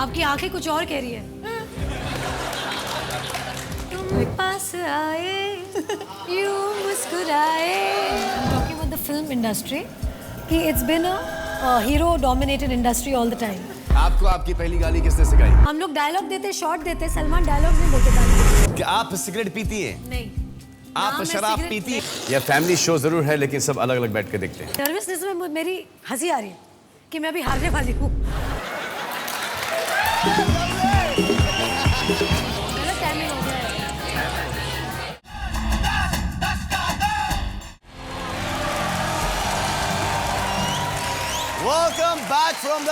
आपकी आंखें कुछ और कह रही है। तुम पास आए, यूं मुस्कुराए। I'm talking about the film industry कि it's been a hero dominated industry all the time. आपको आपकी पहली गाली किसने सिखाई? हम लोग डायलॉग देते, शॉर्ट देते, सलमान डायलॉग नहीं बोलते डायलॉग। क्या आप सिगरेट पीती हैं? नहीं। आप शराब पीती हैं? या फैमिली शो जरूर है लेकिन सब अलग अलग बैठ के देखते हैं। नर्वसनेस में मेरी हंसी आ रही है कि मैं अभी हारने वाली हूँ। मेरा टाइमिंग हो गया है। Welcome back from the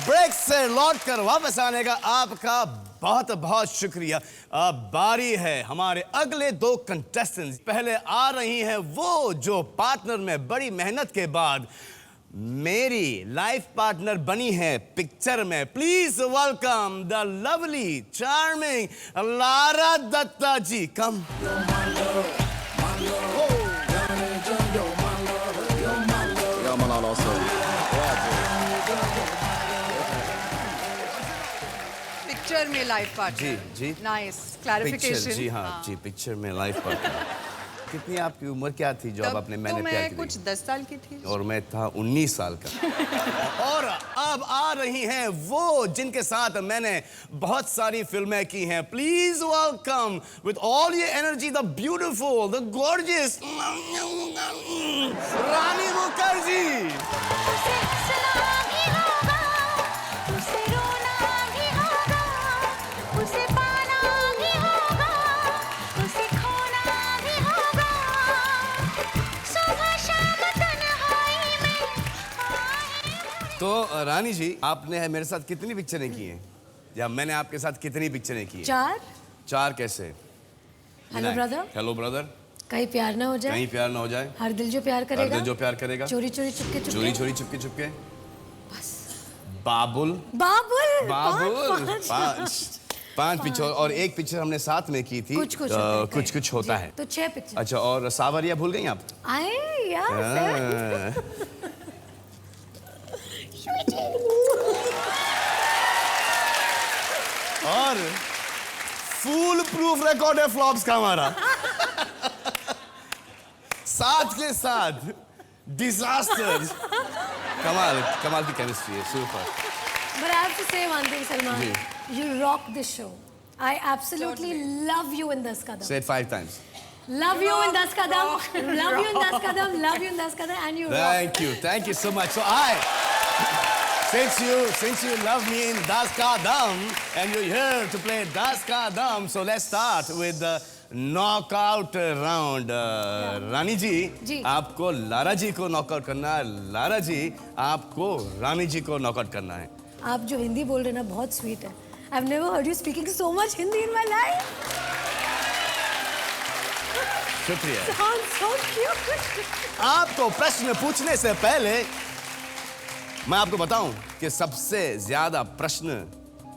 break से लौट कर वापस आने का आपका बहुत बहुत शुक्रिया। अब बारी है हमारे अगले दो कंटेस्टेंट्स। पहले आ रही हैं वो जो पार्टनर में बड़ी मेहनत के बाद मेरी लाइफ पार्टनर बनी है पिक्चर में। Please welcome the lovely charming Lara Dutta ji. कम पिक्चर में लाइफ पार्टनर। जी नाइस क्लैरिफिकेशन। जी हाँ जी, पिक्चर में लाइफ पार्टनर। कितनी आपकी उम्र क्या थी जो अब आपने मैंने प्यार की? कुछ 10 साल की थी और मैं था 19 साल का। और अब आ रही हैं वो जिनके साथ मैंने बहुत सारी फिल्में की हैं। Please welcome with all your energy the beautiful the gorgeous Rani Mukherjee. तो रानी जी, आपने मेरे साथ कितनी पिक्चरें की हैं? या मैंने आपके साथ कितनी पिक्चरें की हैं? 4। 4 कैसे? Hello brother. Hello brother. कहीं प्यार ना हो जाए। कहीं प्यार ना हो जाए। हर दिल जो प्यार करेगा। हर दिल जो प्यार करेगा। चोरी चोरी चुपके चुपके। चोरी चोरी चुपके चुपके। बस। बाबुल। बाबुल। 5 पिक्चर और एक पिक्चर हमने साथ में की थी। कुछ होता है। तो 6 पिक्चर। अच्छा, और सावरिया भूल गई आप? आए यार। और फुल प्रूफ रिकॉर्ड है फ्लॉप्स का हमारा। साथ के साथ डिजास्टर्स। कमाल की केमिस्ट्री है। Super. But I have to say one thing, Salman. You rock this show. I absolutely love you in Das Kadam. Say it 5 times. Love you in Das Kadam. Love you in Das Kadam. Love you in Das Kadam. And you rock. Thank you so much. So since you love me in Das Kadam and you're here to play Das Kadam, so let's start with the knockout round. रानी जी, आपको Lara जी को knockout करना है। Lara जी, आपको रानी जी को knockout करना है। आप जो हिंदी बोल रहे हैं ना, बहुत स्वीट है। I've never heard you speaking so much Hindi in my life. शुक्रिया। Sounds so cute. आपको प्रश्न पूछने से पहले मैं आपको बताऊं कि सबसे ज्यादा प्रश्न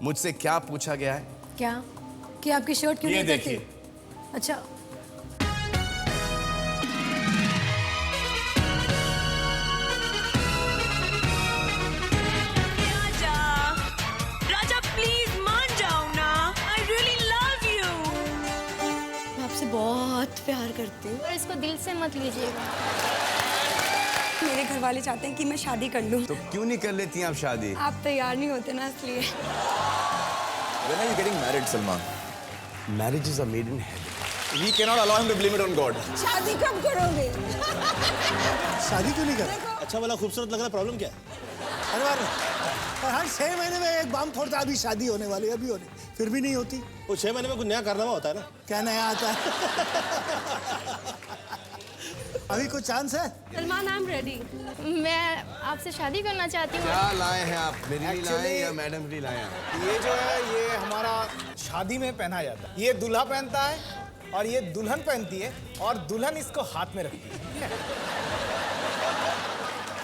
मुझसे क्या पूछा गया है? क्या? कि आपकी शर्ट क्यों ये नहीं करती? देखिए। अच्छा। राजा प्लीज मान जाओ ना। I really love you. मैं आपसे बहुत प्यार करती हूँ। और इसको दिल से मत लीजिएगा। मेरे घर वाले चाहते हैं कि मैं शादी कर लूं। तो क्यों नहीं कर लेती आप शादी? आप तैयार नहीं होते ना, इसलिए। When are you getting married, Salman? Marriages are made in heaven. We cannot allow him to blame it on God. शादी कब करोगे? शादी क्यों नहीं कर? अच्छा वाला खूबसूरत लग रहा है, प्रॉब्लम क्या है? अरे वाह, हर 6 महीने में एक बम फोड़ता, अभी शादी होने वाली, अभी होने, फिर भी नहीं होती। वो 6 महीने में कुछ नया कारनामा होता है ना। क्या नया आता है? अभी कुछ चांस है? Salman, I am ready. मैं आपसे शादी करना चाहती हूँ। क्या लाए हैं आप? मेरे लिए लाए या मैडम के लिए लाए हैं? ये जो है, ये हमारा शादी में पहना जाता है। ये दूल्हा पहनता है और ये दुल्हन पहनती है और दुल्हन इसको हाथ में रखती है।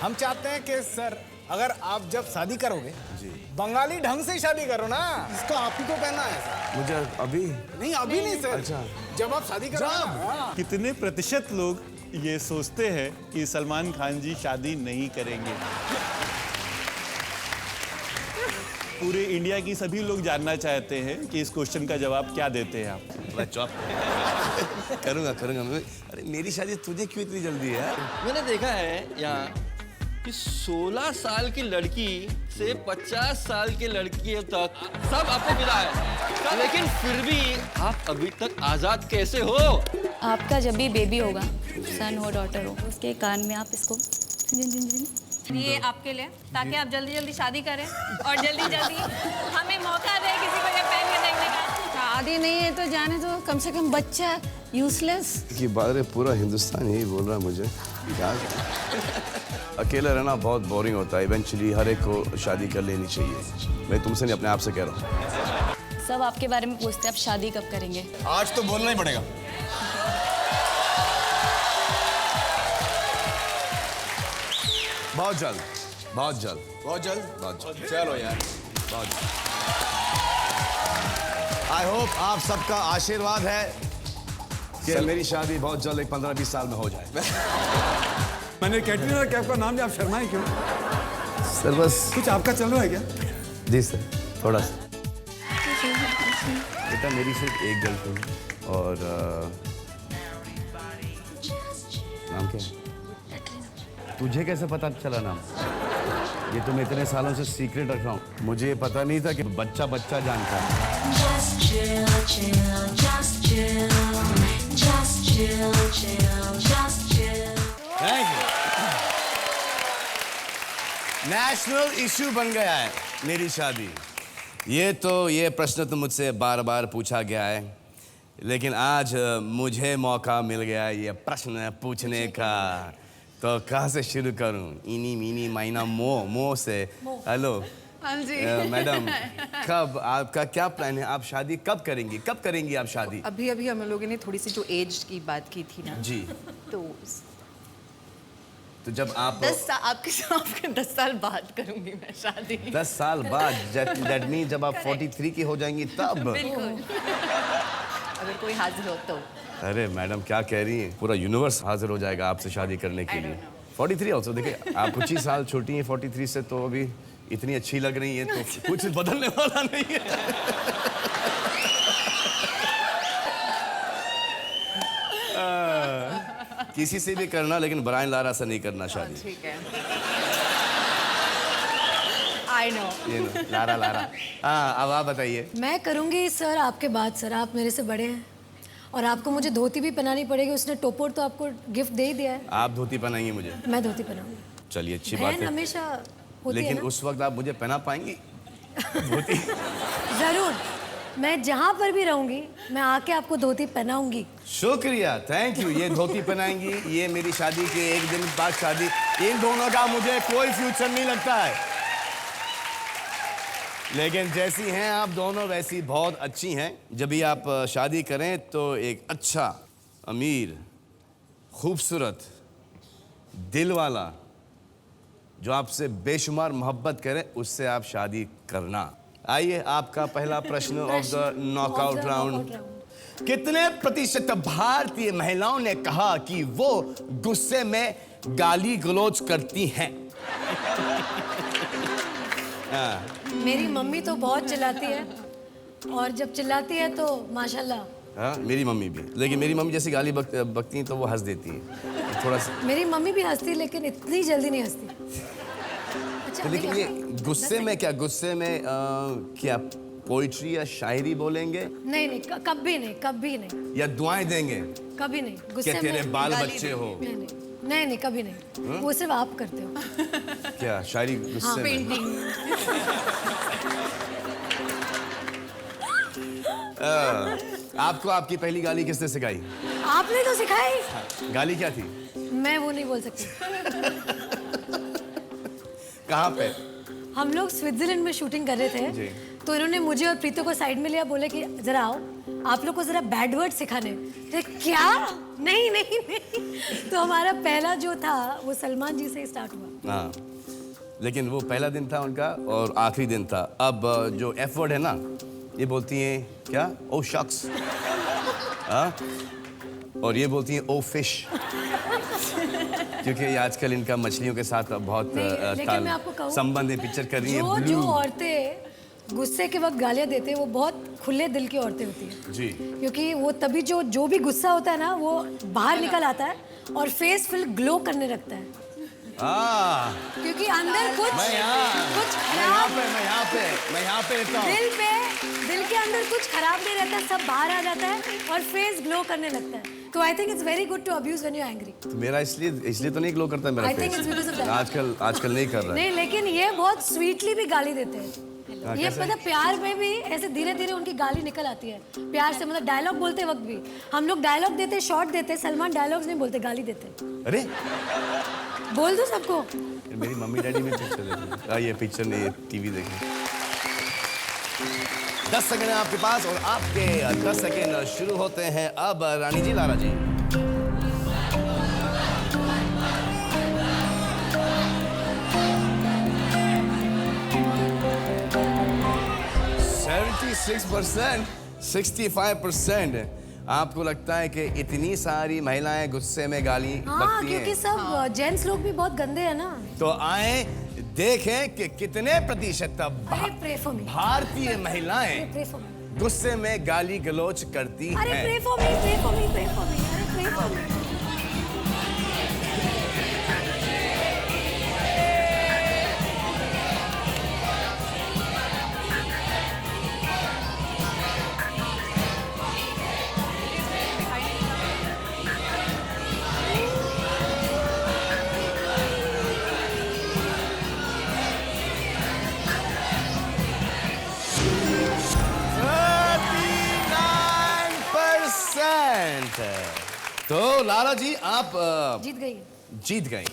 हम चाहते हैं कि सर, अगर आप जब शादी करोगे बंगाली ढंग से शादी करो ना। इसको आप ही को पहनना है सर। मुझे अभी नहीं, अभी नहीं सर। अच्छा, जब आप शादी करोगे। कितने प्रतिशत लोग ये सोचते हैं कि सलमान खान जी शादी नहीं करेंगे? पूरे इंडिया की सभी लोग जानना चाहते हैं कि इस क्वेश्चन का जवाब क्या देते हैं आप। मैं चौप करूंगा अरे मेरी शादी तुझे क्यों इतनी जल्दी है यार? मैंने देखा है यहाँ कि 16 साल की लड़की से 50 साल की लड़की तक सब आपको मिला है, लेकिन फिर भी आप अभी तक आजाद कैसे हो? आपका जब भी बेबी होगा, सन हो डॉटर हो, उसके कान में आप इसको जिन जिन जिन ये आपके लिए, ताकि आप जल्दी जल्दी शादी करें और जल्दी जल्दी हमें मौका दें किसी को ये पहन के देखने का। शादी नहीं है तो जाने दो, कम से कम बच्चा यूजलेस। की बात है, पूरा हिंदुस्तान यही बोल रहा है मुझे क्या अकेला रहना बहुत बोरिंग होता है। इवेंचुअली हर एक को शादी कर लेनी चाहिए। मैं तुमसे नहीं अपने आप से कह रहा हूँ। सब आपके बारे में पूछते हैं, आप शादी कब करेंगे? आज तो बोलना ही पड़ेगा। बहुत जल्द, बहुत जल्द, बहुत जल्द, बहुत जल्द। चलो यार, बहुत जल्द। आई होप आप सबका आशीर्वाद है कि मेरी शादी बहुत जल्द 15-20 साल में हो जाए। मैंने कैटरीना कैफ का नाम लिया, आप शर्माए क्यों? सर बस कुछ आपका चल रहा है क्या? जी सर, थोड़ा सा। बेटा मेरी सिर्फ एक गर्लफ्रेंड है और नाम क्या है? तुझे कैसे पता चला नाम? ये तो मैं इतने सालों से सीक्रेट रख रहा हूँ। मुझे ये पता नहीं था कि बच्चा बच्चा जानता है। नेशनल इशू बन गया है मेरी शादी। ये प्रश्न तो मुझसे बार बार पूछा गया है, लेकिन आज मुझे मौका मिल गया है ये प्रश्न पूछने का। तो कहाँ से शुरू करूं? इनी मीनी माइना मो से। हेलो हाँ जी। मैडम, कब आपका क्या प्लान है? आप शादी कब करेंगी आप शादी? अभी अभी हम लोगों ने थोड़ी सी जो एज की बात की थी ना जी, तो जब आप 10 साल बाद करूंगी मैं शादी। 10 साल बाद? दैट मीन जब आप 43 की हो जाएंगी तब? बिल्कुल। अगर कोई हाजिर हो तो। अरे मैडम क्या कह रही हैं? पूरा यूनिवर्स हाजिर हो जाएगा आपसे शादी करने के लिए। 43 ऑल्सो। देखिए आप कुछ ही साल छोटी हैं 43 से, तो अभी इतनी अच्छी लग रही है तो कुछ बदलने वाला नहीं है। किसी से भी करना, लेकिन ब्रायन लारा से नहीं करना शादी। ठीक है। I know. ये लो, लारा। हाँ, अब आप बताइए। मैं करूँगी सर आपके बाद। सर आप मेरे से बड़े हैं और आपको मुझे धोती भी पहनानी पड़ेगी। उसने टोपोर तो आपको गिफ्ट दे ही दिया है। आप धोती पहनाएंगे मुझे? मैं धोती पहनाऊंगी। चलिए अच्छी बात है। हमेशा होती लेकिन है ना? उस वक्त आप मुझे पहना पाएंगी धोती? जरूर, मैं जहाँ पर भी रहूंगी मैं आके आपको धोती पहनाऊंगी। शुक्रिया, थैंक यू। ये धोती पहनाएंगी, ये मेरी शादी के एक दिन बाद शादी। इन दोनों का मुझे कोई फ्यूचर नहीं लगता है, लेकिन जैसी हैं आप दोनों वैसी बहुत अच्छी हैं। जब भी आप शादी करें तो एक अच्छा, अमीर, खूबसूरत, दिल वाला, जो आपसे बेशुमार मोहब्बत करे, उससे आप शादी करना। आइए आपका पहला प्रश्न ऑफ द नॉकआउट राउंड। कितने प्रतिशत भारतीय महिलाओं ने कहा कि वो गुस्से में गाली गलौज करती हैं? मेरी मम्मी तो बहुत चिल्लाती है, और जब चिल्लाती है तो माशाल्लाह। हाँ, मेरी मम्मी भी, लेकिन मेरी मम्मी जैसी गाली बकती हैं तो वो हंस देती हैं थोड़ा सा। मेरी मम्मी भी हंसती, लेकिन इतनी जल्दी नहीं हंसती। अच्छा, तो लेकिन ये गुस्से में क्या, गुस्से में क्या पोइट्री या शायरी बोलेंगे? नहीं, कभी नहीं। या दुआएं देंगे? कभी नहीं। गुस्से क्या तेरे बाल बच्चे हो? नहीं, कभी नहीं। वो सिर्फ आप करते हो। क्या शायरी गुस्से में? पेंटिंग। आपको आपकी पहली गाली किसने सिखाई? आपने तो सिखाई। गाली क्या थी? मैं वो नहीं बोल सकती। कहाँ पे? हम लोग स्विट्जरलैंड में शूटिंग कर रहे थे, तो इन्होंने मुझे और प्रीतो को साइड में लिया, बोले कि जरा आओ, आप लोग को जरा बैड वर्ड सिखाने। तो क्या? नहीं। तो हमारा पहला जो था वो सलमान जी से ही स्टार्ट हुआ। हाँ, लेकिन वो पहला दिन था उनका और आखिरी दिन था। अब जो एफ वर्ड है ना, ये बोलती हैं क्या? ओ शख्स। हाँ, और ये बोलती हैं ओ फिश, क्योंकि आजकल इनका मछलियों के साथ बहुत संबंध है। पिक्चर कर रही हैं। जो औरतें गुस्से के वक्त गालियाँ देते हैं वो बहुत खुले दिल की औरतें होती हैं जी। क्योंकि वो तभी जो भी गुस्सा होता है ना वो बाहर निकल आता है और फेस फिल ग्लो करने लगता है क्योंकि अंदर कुछ खराब मैं यहाँ पे रहता हूँ। दिल के अंदर कुछ खराब नहीं रहता, सब बाहर आ जाता है और फेस ग्लो करने लगता है। तो I think it's very good to abuse when you angry. तो मेरा इसलिए तो नहीं ग्लो करता है मेरा I think it's because of that. आजकल नहीं कर रहा है। नहीं, लेकिन ये बहुत स्वीटली भी गाली देते हैं। ये पता प्यार में भी ऐसे धीरे धीरे उनकी गाली निकल आती है प्यार से, मतलब डायलॉग बोलते वक्त भी। हम लोग डायलॉग देते, शॉर्ट देते, सलमान डायलॉग्स नहीं बोलते, गाली देते। अरे बोल दो सबको। मेरी मम्मी डैडी में पिक्चर देखी, ये पिक्चर नहीं, टीवी देखी। 10 सेकंड है आपके पास और आपके 10 सेकंड शुरू होते हैं अब। रानी जी, लारा जी। %, 65%। आपको लगता है कि इतनी सारी महिलाएं गुस्से में गाली बकती क्योंकि हैं? सब जेंट्स लोग भी बहुत गंदे हैं ना। तो आए देखें कि कितने प्रतिशत भारतीय महिलाएं गुस्से में गाली गलौज करती हैं। अरे pray for me, pray for me, pray for me, अरे pray for me। तो लारा जी आप जीत गई।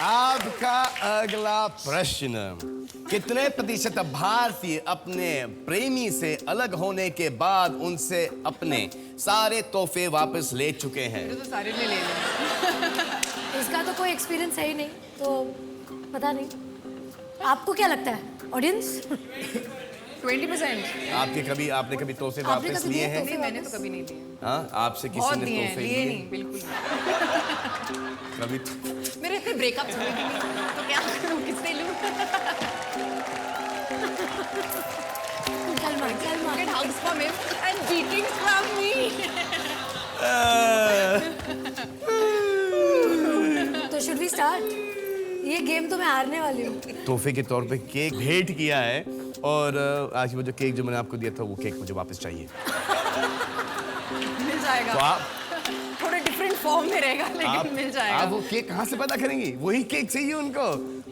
आपका अगला प्रश्न, कितने प्रतिशत भारतीय अपने प्रेमी से अलग होने के बाद उनसे अपने सारे तोहफे वापस ले चुके हैं? तो सारे ले लें। इसका तो कोई एक्सपीरियंस है ही नहीं, तो पता नहीं। आपको क्या लगता है ऑडियंस? 20%। आपने कभी तोहफे वापस लिए हैं? नहीं, मैंने तो कभी नहीं लिए। हाँ, आपसे किसी ने तोहफे लिए? नहीं, बिल्कुल कभी मेरे इतने ब्रेकअप्स हुए भी नहीं, तो क्या करूं, किससे लूं? Get hugs from him and beatings from me. तो should we start? ये गेम तो मैं हारने वाली हूँ। तोहफे के तौर पे केक भेंट किया है और आज वो जो केक जो मैंने आपको दिया था वो केक मुझे वापस चाहिए। मिल जाएगा। तो आप थोड़े डिफरेंट फॉर्म में रहेगा, लेकिन मिल जाएगा। आप वो केक कहाँ से पैदा करेंगी? वही केक चाहिए उनको,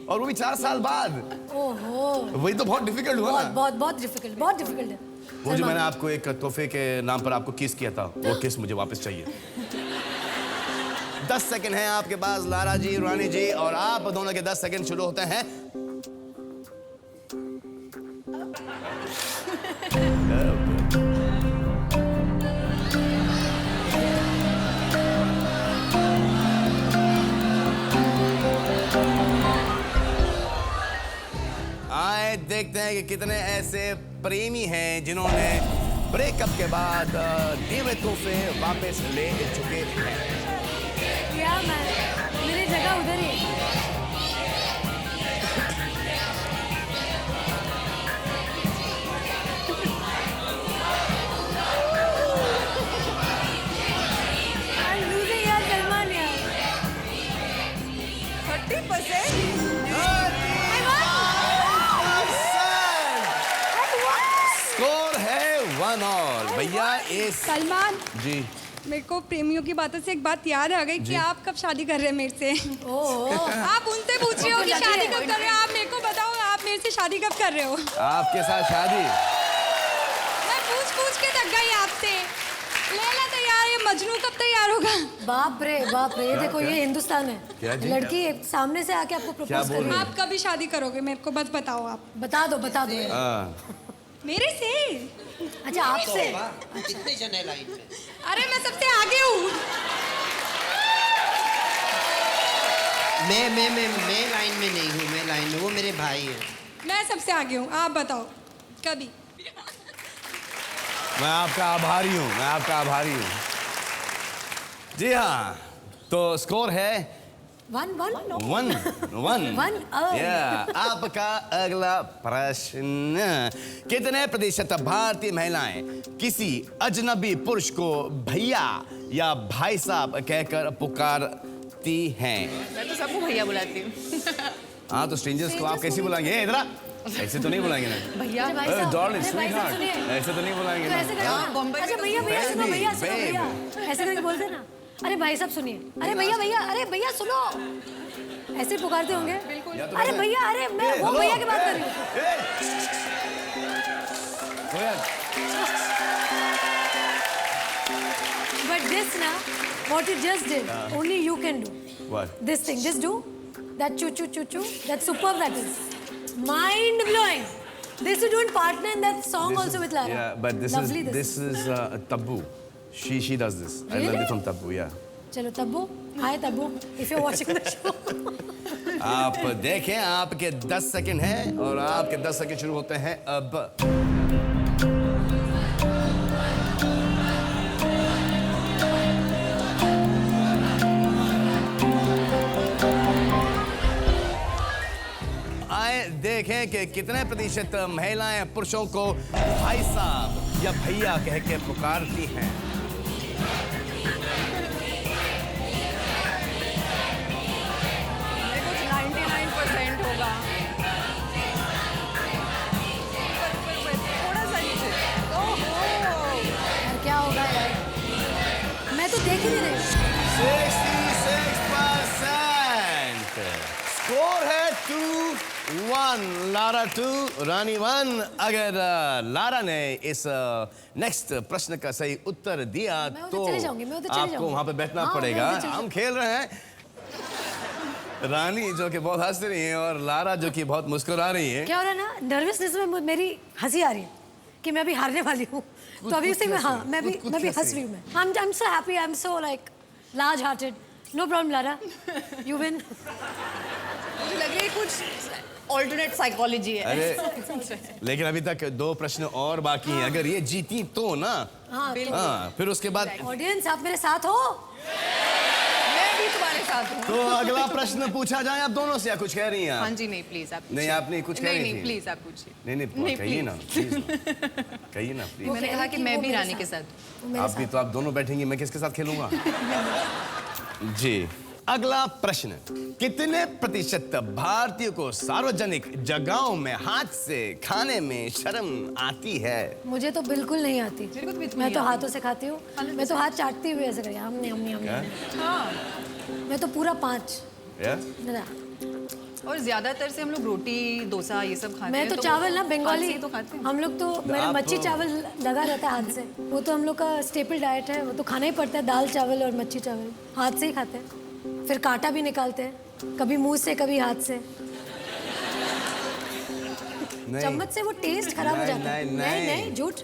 और वो भी 4 साल बाद। ओहो, वही तो बहुत डिफिकल्ट हुआ ना। बहुत डिफिकल्ट है। वो जो मैंने आपको एक तोहफे के नाम पर आपको किस किया था, वो किस मुझे वापस चाहिए। 10 सेकंड है आपके पास लारा जी, रानी जी, और आप दोनों के 10 सेकंड शुरू होते हैं। आए देखते हैं कि कितने ऐसे प्रेमी हैं जिन्होंने ब्रेकअप के बाद दिए हुए तोहफे वापस ले चुके हैं। क्या मेरी जगह उधर ही है। I'm losing यार, सलमान यार। 30%? स्कोर है 1 और भैया इस सलमान जी। मेरे को प्रेमियों की बातों से एक बात याद आ गई कि आप कब शादी कर रहे हैं मेरे से। आप उनसे पूछ रहे हो कि शादी कब कर रहे हो, आप मेरे को बताओ आप मेरे से शादी कब कर रहे हो। आपके साथ शादी? मैं पूछ के थक गई आपसे। लैला तैयार है, मजनू कब तैयार होगा? बाप रे ये देखो, ये हिंदुस्तान है। क्या जी? लड़की सामने से आके आपको प्रपोज कर रही है। आप कभी शादी करोगे मेरे को बस बताओ। आप बता दो मेरे से? अच्छा, आपसे? कितने जने लाइन में? अरे मैं सबसे आगे हूँ। मैं लाइन में नहीं हूँ, मैं लाइन में, वो मेरे भाई हैं। मैं सबसे आगे हूँ, आप बताओ कभी। मैं आपका आभारी हूँ, जी हाँ, तो स्कोर है 1-1 1-1 आपका अगला प्रश्न, कितने प्रतिशत भारतीय महिलाएं किसी अजनबी पुरुष को भैया या भाई साहब कहकर पुकारती हैं? मैं तो सबको भैया बुलाती हूँ। हाँ, तो स्ट्रेंजर्स को आप कैसे बुलाएंगे? इधर आ। ऐसे तो नहीं बुलाएंगे ना भैया। डार्लिंग, स्वीटहार्ट, ऐसे तो नहीं बुलाएंगे ना। अच्छा भैया भैया सुनो, भैया सुनो, भैया ऐसे करके बोलते ना, अरे भाई साहब सुनिए, अरे भैया भैया, अरे भैया सुनो, ऐसे पुकारते होंगे। अरे भैया, अरे मैं वो भैया की बात कर रही हूँ। But this now, what you just did, only you can do. What? This thing, just do that choo choo choo choo. That's superb. That is mind blowing. This you do in partner in that song also with Lara. Yeah, but this Lovely, is Taboo. She does this. I learned it from Taboo. Yeah. चलो तब्बू, हाय Tabu, if you're watching the show. आप देखें, आपके 10 second हैं और आपके 10 second शुरू होते हैं अब। आए देखें कि कितने प्रतिशत महिलाएं पुरुषों को भाई साहब या भैया कह के पुकारती हैं। क्या होगा यार, मैं तो देख ही नहीं रही। 66% स्कोर है 2-1, लारा 2 रानी 1। अगर लारा ने इस नेक्स्ट प्रश्न का सही उत्तर दिया तो आपको वहां पे बैठना पड़ेगा। हम खेल रहे हैं रानी जो कि बहुत हंस रही है और लारा जो कि बहुत मुस्कुरा रही है। क्या हो रहा है ना, नर्वसनेस में मेरी हंसी आ रही है कि मैं अभी हारने वाली हूँ, तो अभी उसी में हाँ मैं भी हंस रही हूँ। मैं I'm so happy, I'm so like large hearted. No problem Lara, you win. मुझे लग रहा है कुछ ऑल्टरनेट साइकोलॉजी है। अरे लेकिन अभी तक 2 प्रश्न और बाकी हैं। अगर ये जीती तो ना, हाँ फिर उसके बाद ऑडियंस आप मेरे साथ हो, मैं भी तुम्हारे साथ हूँ। तो अगला प्रश्न पूछा जाए आप दोनों से, या कुछ कह रही हैं आप? हाँ जी, नहीं प्लीज आप नहीं, आपने कुछ कह रही थी। नहीं प्लीज आप पूछिए। नहीं कहिए ना, कहिए ना प्लीज। मैंने कहा कि मैं भी रानी के साथ। आप भी तो, आप दोनों बैठेंगी, मैं किसके साथ खेलूंगा? जी, अगला प्रश्न, कितने प्रतिशत भारतीयों को सार्वजनिक जगहों में हाथ से खाने में शर्म आती है? मुझे तो बिल्कुल नहीं आती। मैं तो हाथों से खाती हूँ। मैं तो हाथ चाटती हुई ऐसे करके मैं तो पूरा 5। और ज्यादातर से हम लोग रोटी डोसा ये सब खाते हैं। मैं तो चावल ना बंगाली तो खाते हैं हम लोग, तो मेरा मच्छी चावल लगा रहता है हाथ से। वो तो हम लोग का स्टेपल डाइट है, वो तो खाना ही पड़ता है। दाल चावल और मच्छी चावल हाथ से ही खाते हैं, फिर कांटा भी निकालते हैं, कभी मुंह से कभी हाथ से। चम्मच से वो टेस्ट खराब हो जाता है। नहीं झूठ।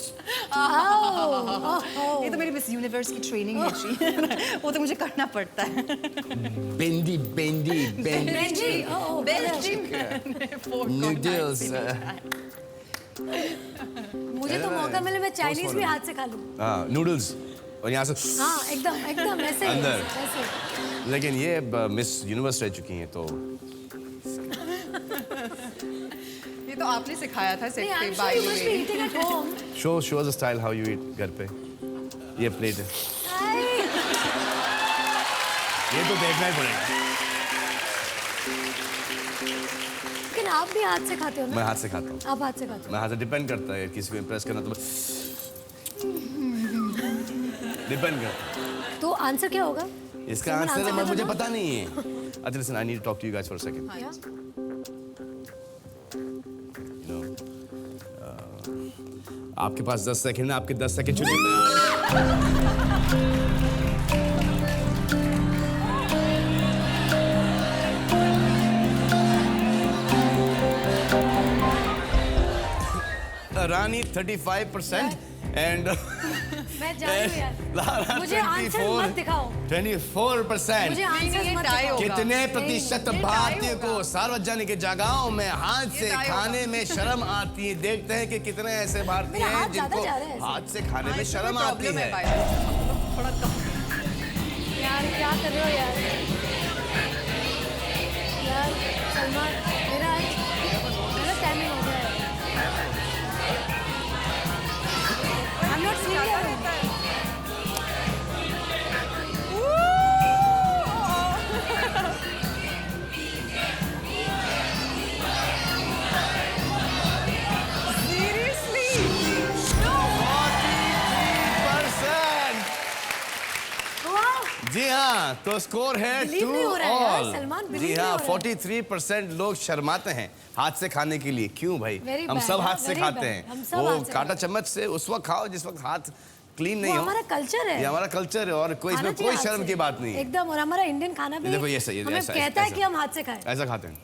ये तो मेरी मिस यूनिवर्स की ट्रेनिंग है जी। वो तो मुझे करना पड़ता है। बेंडी नूडल्स। मुझे तो मौका मिले मैं चाइनीज भी हाथ से खा लूं। नूडल्स और यहाँ से एकदम ऐसे अंदर। लेकिन ये मिस यूनिवर्स रह चुकी हैं तो ये तो आपने सिखाया था सेट पे। By the way show us the style how you eat घर पे। ये प्लेट है, ये तो देखना ही पड़ेगा। लेकिन आप भी हाथ से खाते हो ना? मैं हाथ से खाता हूँ। आप हाथ से खाते हो? मैं हाथ से, डिपेंड करता है, किसी को इम्प्रेस करना तो डिपेंड करता है। तो आंसर क्या होगा इसका? आंसर मुझे पता नहीं है। अच्छा listen, I need to talk to you guys for a second. आपके पास 10 सेकंड है, आपके 10 सेकंड चुने। रानी 35% एंड मैं जा रही हूं यार। मुझे आंसर मत दिखाओ। 24%। मुझे आंसर मत दिखाओ। कितने प्रतिशत भारतीयों को सार्वजनिक जगहों में हाथ से खाने में शर्म आती है? देखते हैं कि कितने ऐसे भारतीय हैं जिनको हाथ से खाने में शर्म आती है। यार यार क्या कर रहे हो यार? यार सलमान मेरा टाइमिंग हो गया है। I'm not seeing you. जी हाँ, तो स्कोर है Believe 2 नहीं हो रहा है यार, all। सलमान, believe जी नहीं हाँ, हो रहा है। 43% लोग शर्माते हैं हाथ से खाने के लिए। क्यों भाई? Very हम bad, सब हाँ, हाथ से very खाते bad। हैं। हम सब वो हाथ से कांटा चम्मच से उस वक्त खाओ जिस वक्त हाथ क्लीन नहीं वो हो। हमारा कल्चर है। ये हमारा कल्चर है और कोई खाना इसमें चाहिए कोई हाथ शर्म से। की बात नहीं है। एकदम। और हमारा इंडियन खाना भी देखो ये सही है, हमें ऐसा- कहता है ऐसा- कि हम हाथ से खाएं। ऐसा खाते हैं।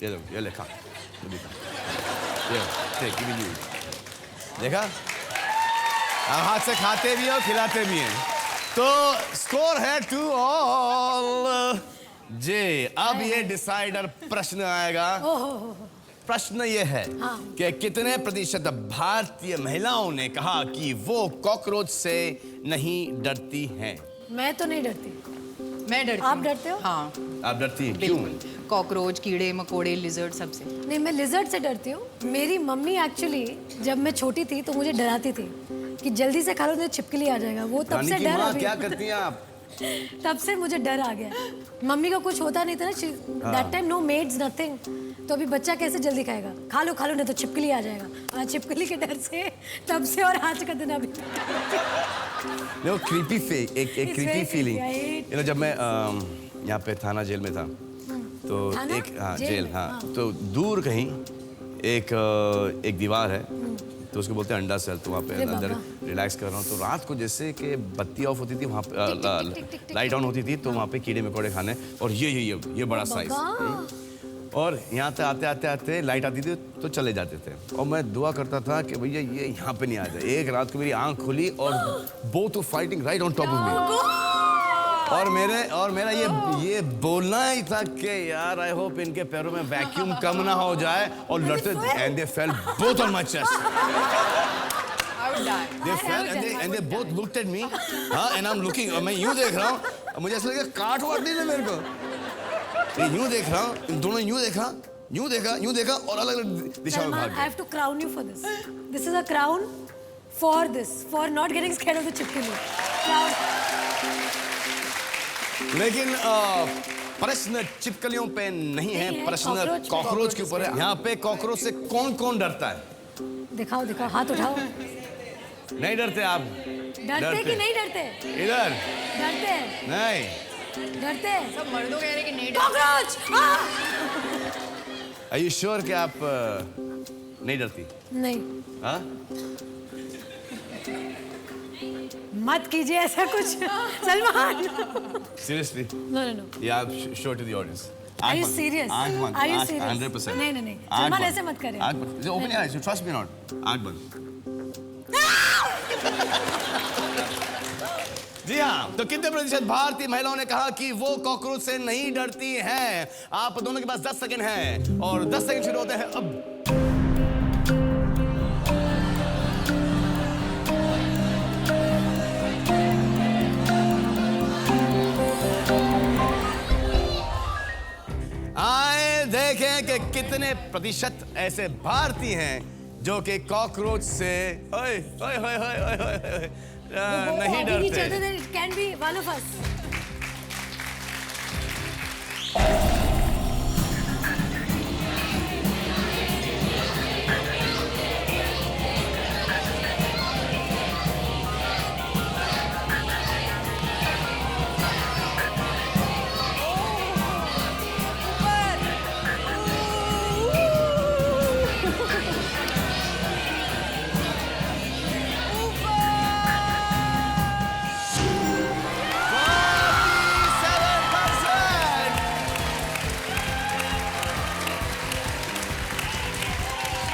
ये देखो, ये ले खा। ये देखा। ये take, give me you। देखा? हम हाथ से खाते भी हो, खिलाते भी हैं। तो स्कोर है 2 all। जी, अब ये डिसाइडर प्रश्न आएगा। प्रश्न ये है कि कितने प्रतिशत भारतीय महिलाओं ने कहा कि वो कॉकरोच से नहीं डरती हैं? मैं तो नहीं डरती। मैं डरती आप हूँ। डरते हो? हाँ आप डरती हैं? क्यों? कॉकरोच, कीड़े मकोड़े, लिजर्ड सबसे। नहीं, मैं लिजर्ड से डरती हूँ। मेरी मम्मी एक्चुअली जब मैं छोटी थी तो मुझे डराती थी कि जल्दी से खा लो तो छिपकली आ जाएगा। वो तब रानी से की डर माँ अभी क्या करती हैं आप? तब से मुझे डर आ गया। मम्मी का कुछ होता नहीं था ना, that time no maids nothing. तो अभी बच्चा कैसे जल्दी खाएगा? खा लो नहीं तो छिपकली आ जाएगा। आज छिपकली के डर से तब से और आज का दिन अभी No, creepy एक It's creepy very feeling। creepy, I hate You know, जब मैं यहाँ पे थाना जेल में था तो थाना? एक जेल जेल में? हाँ हाँ। तो दूर कहीं एक दीवार है तो उसको बोलते हैं अंडा सेल। तो वहाँ पे अरे अंदर बाबा। रिलैक्स कर रहा हूँ तो रात को जैसे कि बत्ती ऑफ होती थी वहाँ टिक, टिक, टिक, टिक, पे टिक, लाइट ऑन होती थी तो वहाँ पे कीड़े मकोड़े खाने और ये बड़ा साइज। और यहाँ से आते लाइट आती थी तो चले जाते थे और मैं दुआ करता था कि भैया ये यहाँ पे नहीं आ जाए। एक रात को मेरी आंख खुली और both fighting right on top of me. और मेरा ये बोलना ही था कि यार आई होप इनके पैरों में वैक्यूम कम ना हो जाए और लड़ते and they fail both on my chest. They fell and they both looked at me, हाँ, and I'm looking, और मैं यूं देख रहा हूँ, मुझे ऐसा लगा काट वाट नहीं ना मेरे को। ये यूं देख रहा हूँ, इन दोनों यूं देखा और अलग-अलग दिशाओं में भाग I गए। have to crown you for this. This is a crown for this, for not getting scared of the छिपकली. Crown. लेकिन प्रश्न चिपकलियों पे नहीं है, प्रश्न cockroach कॉकरोच के ऊपर है। यहाँ पे कॉकरोच से कौन डरता है? दिखाओ हाथ उठाओ। नहीं डरते आप? डरते कि नहीं डरते? इधर डरते नहीं डरते सब मर्दों कह रहे कि नहीं कॉकरोच। Are you sure कि आप नहीं डरती? नहीं, हाँ? मत कीजिए ऐसा कुछ Salman. Seriously? No. Yeah, I'm sure to the audience. Are you serious? आँख बंद। Are you आँख serious? 100%। नहीं सलमान ऐसे मत करें। आँख बंद। Open your eyes. You trust me or not? आँख बंद। जी हाँ, तो कितने प्रतिशत भारतीय महिलाओं ने कहा कि वो कॉकरोच से नहीं डरती हैं? आप दोनों के पास 10 सेकंड हैं और 10 सेकंड शुरू होते हैं अब। आए देखें कि कितने प्रतिशत ऐसे भारतीय हैं जो कि कॉकरोच से नहीं डरते। It can be one of us.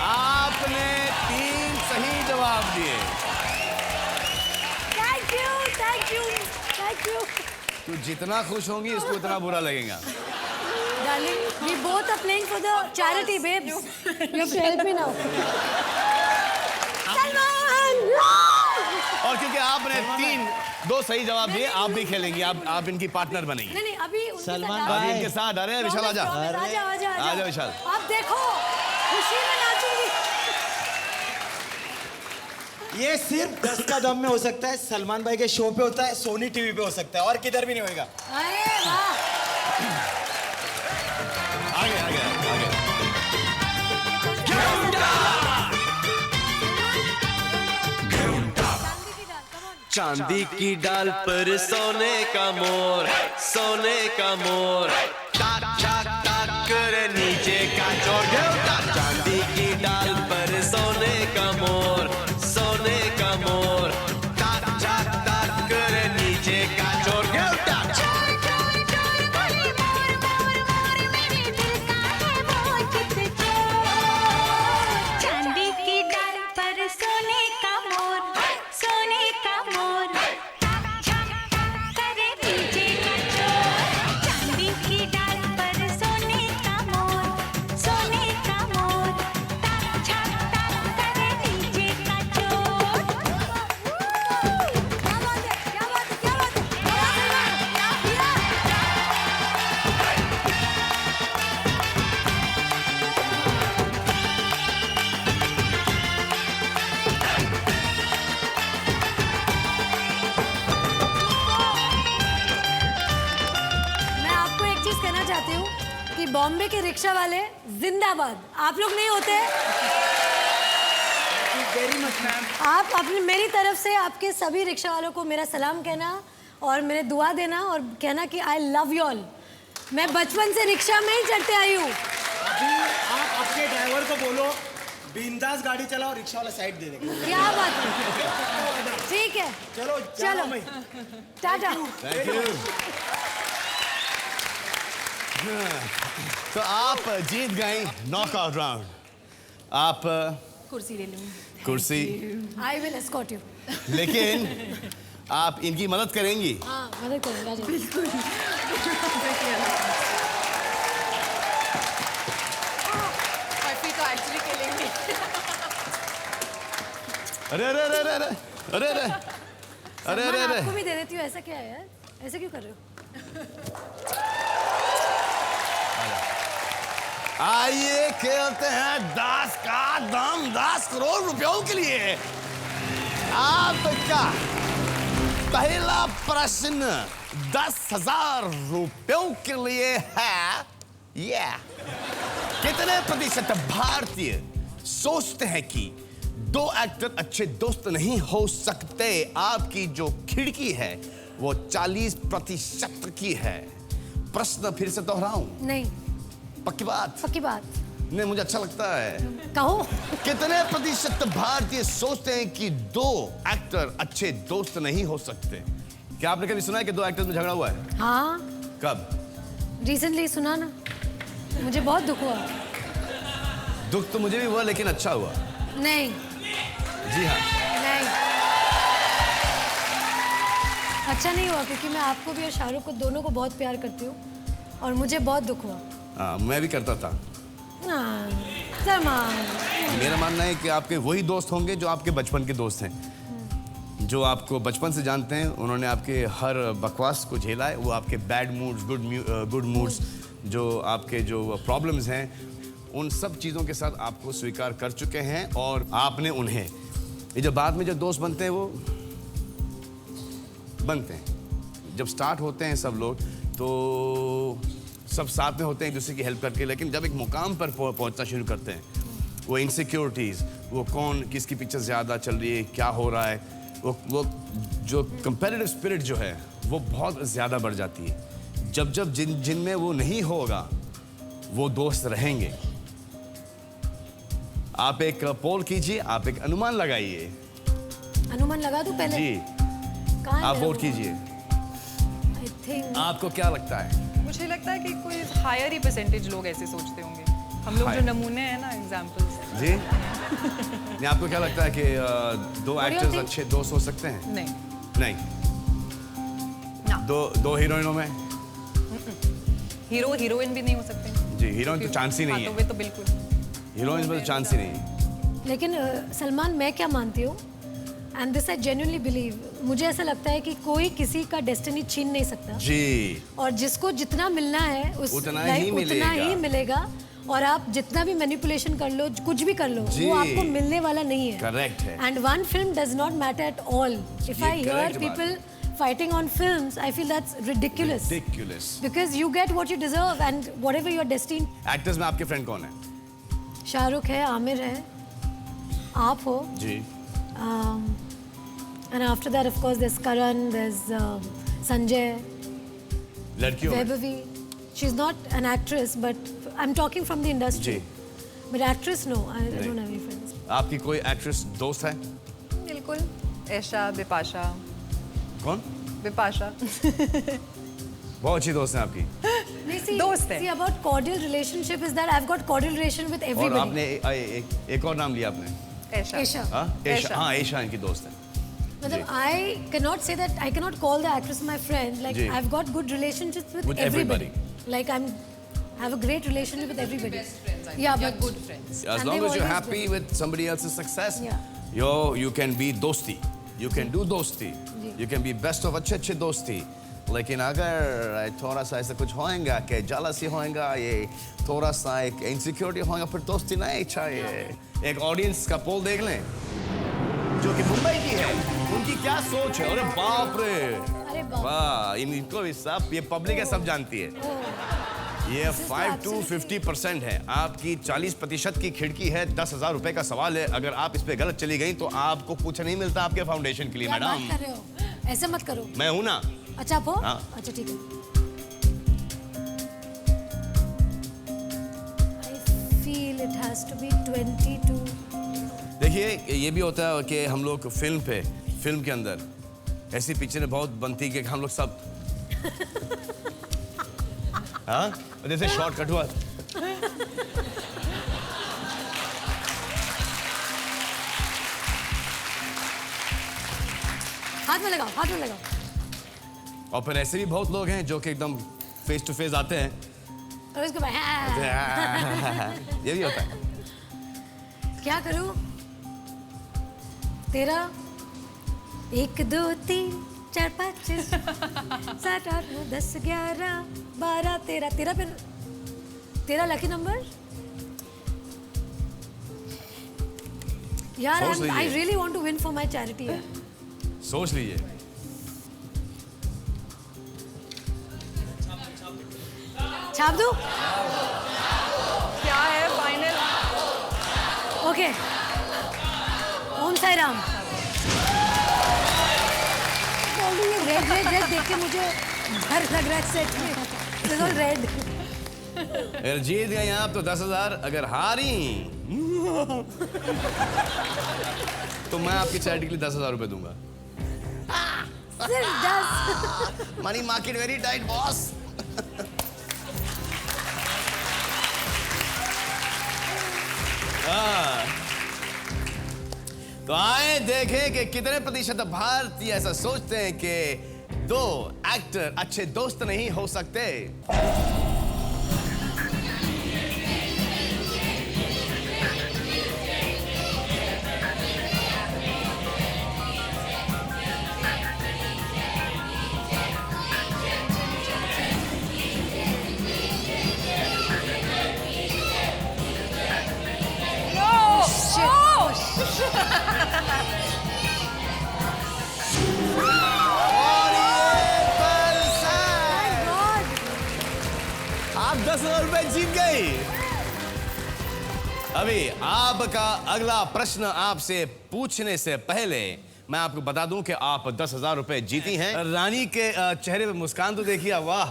आपने 3 सही जवाब दिए। Thank you. तू जितना खुश होंगी इसको उतना बुरा लगेगा। Darling, we both are playing for the charity, babes. You have to help me now. Salman! और क्योंकि आपने दो सही जवाब दिए, आप भी खेलेंगी, आप इनकी पार्टनर बनेंगी। नहीं अभी उनके सलमान साथ अभी भाई। इनके साथ। अरे विशाल आजा, आजा विशाल। आप देखो खुशी में नाचूंगी। ये सिर्फ 10 का दम में हो सकता है, सलमान भाई के शो पे होता है, सोनी टीवी पे हो सकता है, और किधर भी नहीं होएगा। अरे वाह, आगे। चांदी की डाल पर सोने का मोर, सोने का मोर, टाक टाक टाक करे नीचे का चोर। चांदी की डाल पर सोने का मोर, सोने का मोर, टाक टाक टाक करे नीचे का चोर। चांदी की डाल पर सोने का मोर, सोने का मोर, करे नीचे का चोर। चांदी की डाल पर सोने का मोर, सोने का मोर, करे नीचे का चोर। क्या बात है, क्या बात है, क्या बात है, मैं आपको एक चीज कहना चाहती हूँ कि बॉम्बे के रिक्शा वाले जिंदाबाद। आप लोग नहीं होते। आप अपनी मेरी तरफ से आपके सभी रिक्शा वालों को मेरा सलाम कहना और मेरे दुआ देना और कहना कि आई लव यू ऑल। मैं बचपन से रिक्शा में ही चढ़ते आई हूँ। अभी आप अपने ड्राइवर को बोलो बिंदास गाड़ी चलाओ, रिक्शा वाला साइड दे देगा। क्या बात है, ठीक है, चलो चलो टाटा। Thank you. तो आप जीत गई नॉकआउट राउंड। आप कुर्सी ले लूंगी। कुर्सी, आई विल एस्कॉर्ट यू। लेकिन आप इनकी मदद करेंगी। हाँ मदद करूँगा बिल्कुल। अभी तो एक्चुअली खेलेंगे। अरे अरे अरे अरे अरे अरे अरे अरे अरे अरे आपको भी दे देती हूँ। ऐसा क्या है यार, ऐसे क्यों कर रहे हो? आइए खेलते हैं 10 का दम 10 करोड़ रुपयों के लिए। आपका पहला प्रश्न 10,000 रुपयों के लिए है। कितने प्रतिशत भारतीय सोचते हैं कि दो एक्टर अच्छे दोस्त नहीं हो सकते? आपकी जो खिड़की है वो 40% की है। प्रश्न फिर से दोहराऊं? नहीं। पक्की बात? पक्की बात। नहीं, मुझे अच्छा लगता है। कहो। कितने प्रतिशत भारतीय सोचते हैं कि दो एक्टर अच्छे दोस्त नहीं हो सकते? क्या आपने कभी सुना है कि दो एक्टर्स में झगड़ा हुआ है? हाँ। कब? रिसेंटली सुना ना, मुझे बहुत दुख हुआ। दुख तो मुझे भी हुआ, लेकिन अच्छा हुआ। नहीं। जी हाँ। नहीं, अच्छा नहीं हुआ क्योंकि मैं आपको भी और शाहरुख को दोनों को बहुत प्यार करती हूँ और मुझे बहुत दुख हुआ। हाँ, मैं भी करता था। मेरा मानना है कि आपके वही दोस्त होंगे जो आपके बचपन के दोस्त हैं, जो आपको बचपन से जानते हैं। उन्होंने आपके हर बकवास को झेला है। वो आपके बैड मूड्स, गुड मूड्स, जो आपके जो प्रॉब्लम्स हैं, उन सब चीज़ों के साथ आपको स्वीकार कर चुके हैं और आपने उन्हें। ये जो बाद में जो दोस्त बनते हैं वो बनते हैं। जब स्टार्ट होते हैं सब लोग तो सब साथ में होते हैं एक दूसरे की हेल्प करके, लेकिन जब एक मुकाम पर पहुंचना शुरू करते हैं, वो इनसिक्योरिटीज़, वो कौन किसकी पिक्चर ज़्यादा चल रही है, क्या हो रहा है, वो जो कंपेटिटिव स्पिरिट जो है वो बहुत ज़्यादा बढ़ जाती है। जब जिनमें वो नहीं होगा वो दोस्त रहेंगे। आप एक पोल कीजिए, आप एक अनुमान लगाइए। अनुमान लगा दूं पहले? जी, कहाँ आप है वोट वो? कीजिए। I think- आपको क्या लगता है? मुझे लगता है कि कोई हायर ही परसेंटेज लोग ऐसे सोचते होंगे। हम लोग जो Higher. नमूने हैं ना, एग्जांपल्स। जी नहीं, आपको क्या लगता है कि दो एक्टर्स अच्छे दोस्त हो सकते हैं? नहीं। नहीं। दो हीरोइनों में? हीरो हीरोइन भी नहीं हो सकते। जी, हीरोइन तो चांस ही नहीं हाँ, है। तो वे तो बिल्कुल। हीरोइन में तो चांस ही नहीं है। लेकिन सलमान, मैं क्या मानती हूँ, and this I genuinely believe, मुझे ऐसा लगता है कि कोई किसी का डेस्टिनी छीन नहीं सकता जी। और जिसको जितना मिलना है उतना ही मिलेगा। और आप जितना भी मैनिपुलेशन कर लो, कुछ भी कर लो, वो आपको मिलने वाला नहीं है। करेक्ट है। And one film does not matter at all. If I hear people fighting on films, I feel that's ridiculous. Because you get what you deserve and whatever you're destined. Actors में आपके friend कौन है? शाहरुख है, आमिर है, आप हो जी। And after that, of course, there's Karan, there's Sanjay, लड़कियों में? Vaibhavi. She's not an actress, but I'm talking from the industry. Ji. But actress, no, I don't have any friends. आपकी कोई actress दोस्त है? बिल्कुल। ऐशा, बिपाशा। कौन? बिपाशा। बहुत अच्छी दोस्त है आपकी। दोस्त है। See, about cordial relationship is that I've got cordial relation with और everybody. आपने एक और नाम लिया आपने? Aisha. हाँ, Aisha इनकी दोस्त है। मतलब I cannot say that I cannot call the actress my friend. Like ji. I've got good relationships with everybody. Like have a great relationship with everybody. Best friends. Yeah, You're but good friends. As long as you're happy with somebody else's success, Yeah. you can be दोस्ती, you can do दोस्ती, you can be best of अच्छे दोस्ती। लेकिन अगर थोड़ा सा ऐसा कुछ होएगा कि jealousy होएगा, ये थोड़ा सा एक insecurity होएगा, फिर दोस्ती नहीं चाहिए। एक ऑडियंस का पोल देख लें जो कि मुंबई की है, उनकी क्या सोच है? अरे बाप रे, वाह, इनको भी सब, ये पब्लिक है, सब जानती है। ये 5 to 50% है। आपकी 40% की खिड़की है। 10,000 रुपए का सवाल है। अगर आप इस पे गलत चली गई तो आपको कुछ नहीं मिलता आपके फाउंडेशन के लिए। क्या मैडम बात कर रहे हो? ऐसा मत करो। मैं हूं ना। अच्छा आप हो? हाँ। अच्छा ठीक है। I feel it has to be 22. देखिए, ये भी होता है कि हम लोग फिल्म के अंदर ऐसी पिक्चरें बहुत बनती कि हम लोग सब हाँ, जैसे शॉर्टकट हुआ। हाथ में लगाओ, हाथ में लगाओ। और फिर ऐसे भी बहुत लोग हैं जो कि एकदम फेस टू फेस आते हैं। और उसके बाद ये भी होता है। क्या करूं? तेरा 1 2 3 4 5 6 7 8 9 10 11 12 13 पे 13 लकी नंबर। यार I really want to win for my charity. सोच लीजिए। छाप दूं? क्या है final? Okay. Om Sai Ram. Red देख के मुझे डर लग रहा है सेट में। It's all red. अगर जीत गए आप तो 10,000, अगर हारी तो मैं आपकी चैरिटी के लिए 10,000 रुपए दूंगा। सिर्फ 10। Money market very tight boss. तो आए देखें कि कितने प्रतिशत भारतीय ऐसा सोचते हैं कि 2 एक्टर अच्छे दोस्त नहीं हो सकते। आप 10,000 रुपए जीत गई। अभी आपका अगला प्रश्न आपसे पूछने से पहले मैं आपको बता दूं कि आप 10,000 रुपए जीती हैं। रानी के चेहरे पे मुस्कान तो देखिए, वाह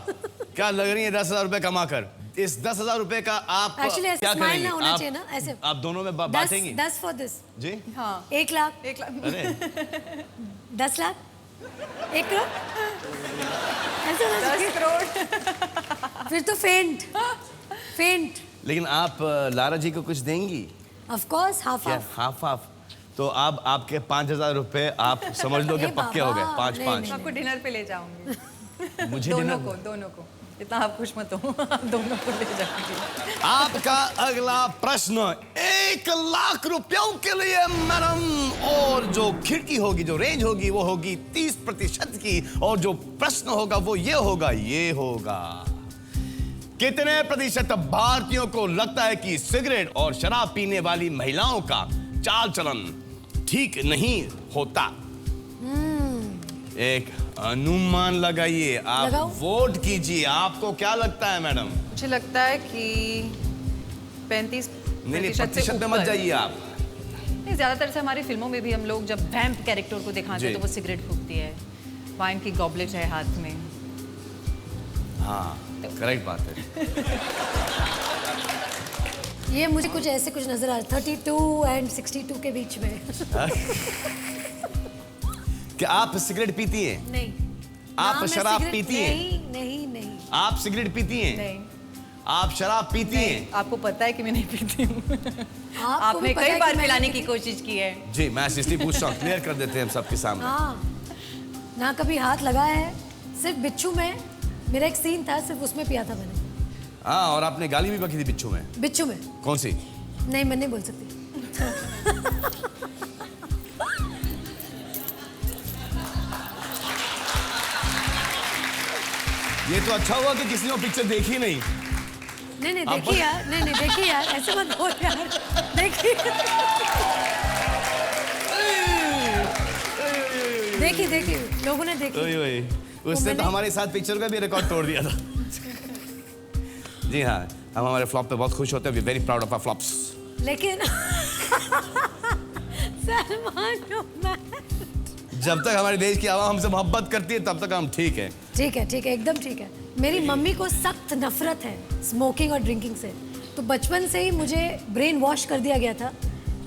क्या लग रही है 10,000 रुपए कमा कर। इस 10,000 रुपए का आप क्या करेंगे? होना चाहिए ना ऐसे। आप दोनों में बांटेंगी? 10 फॉर दिस जी हाँ। 1 लाख। 1 लाख। अरे 10 लाख। 1 करोड़। ऐसे होना 10 चाहिए। करोड़। फिर तो फेंट। लेकिन आप लारा जी को कुछ देंगी? ऑफ कोर्स हाफ क्या हाफ? तो आप आपके 5,000 रुपए आप समझ लो कि पक्के हो गए। 5-5 आपको डिनर पे ले जाऊंगी। मुझे दोनों को इतना आप खुश मत हो। दोनों को ले जाऊंगी। आपका अगला प्रश्न 1 लाख रुपयों के लिए मैडम और जो खिड़की होगी, जो रेंज होगी, वो होगी 30% की। और जो प्रश्न होगा वो ये होगा कितने प्रतिशत भारतीयों को लगता है कि सिगरेट और शराब पीने वाली महिलाओं का चाल चलन ठीक नहीं होता? एक अनुमान लगाइए, आप वोट कीजिए। आपको क्या लगता है मैडम? मुझे लगता है कि 35 नहीं, प्रतिशत में मत जाइए आप। नहीं, ज्यादातर से हमारी फिल्मों में भी हम लोग जब वैम्प कैरेक्टर को दिखाते हैं तो वो सिगरेट फूकती है, वाइन की गॉबलेट है हाथ में। हाँ, करेक्ट बात है। ये मुझे कुछ ऐसे कुछ नजर आ रहा है 32 एंड 62 के बीच में। क्या आप सिगरेट पीती हैं? नहीं। आप शराब पीती हैं? नहीं। आप सिगरेट पीती हैं? नहीं। आप शराब पीती हैं? आपको पता है कि मैं नहीं पीती हूँ। आपने पता कई है बार कि मैं पिलाने नहीं की कोशिश की है। जी, मैं इसलिए पूछ रहा हूँ, क्लियर कर देते हैं हम सबके सामने। हाँ, ना कभी हाथ लगाया है, सिर्फ बिच्छू में मेरा एक सीन था, सिर्फ उसमें पिया था मैंने। हाँ, और आपने गाली भी बकी थी बिच्छू में? बिच्छू में? कौन सी? नहीं, मैं नहीं बोल सकती। ये तो अच्छा हुआ कि किसी ने वो पिक्चर देखी नहीं। नहीं देखी यार, नहीं देखी यार, ऐसे मत बोल यार, देखी लोगों ने देखी। उसने तो हमारे साथ पिक्चर का भी रिकॉर्ड तोड़ दिया था। जी हाँ, हम हमारे फ्लॉप पे बहुत खुश होते हैं। We very proud of our flops. लेकिन सलमान, जब तक हमारे देश की आवाम हमसे मोहब्बत करती है तब तक हम ठीक है। ठीक है, एकदम ठीक है। मेरी मम्मी को सख्त नफरत है स्मोकिंग और ड्रिंकिंग से, तो बचपन से ही मुझे ब्रेन वॉश कर दिया गया था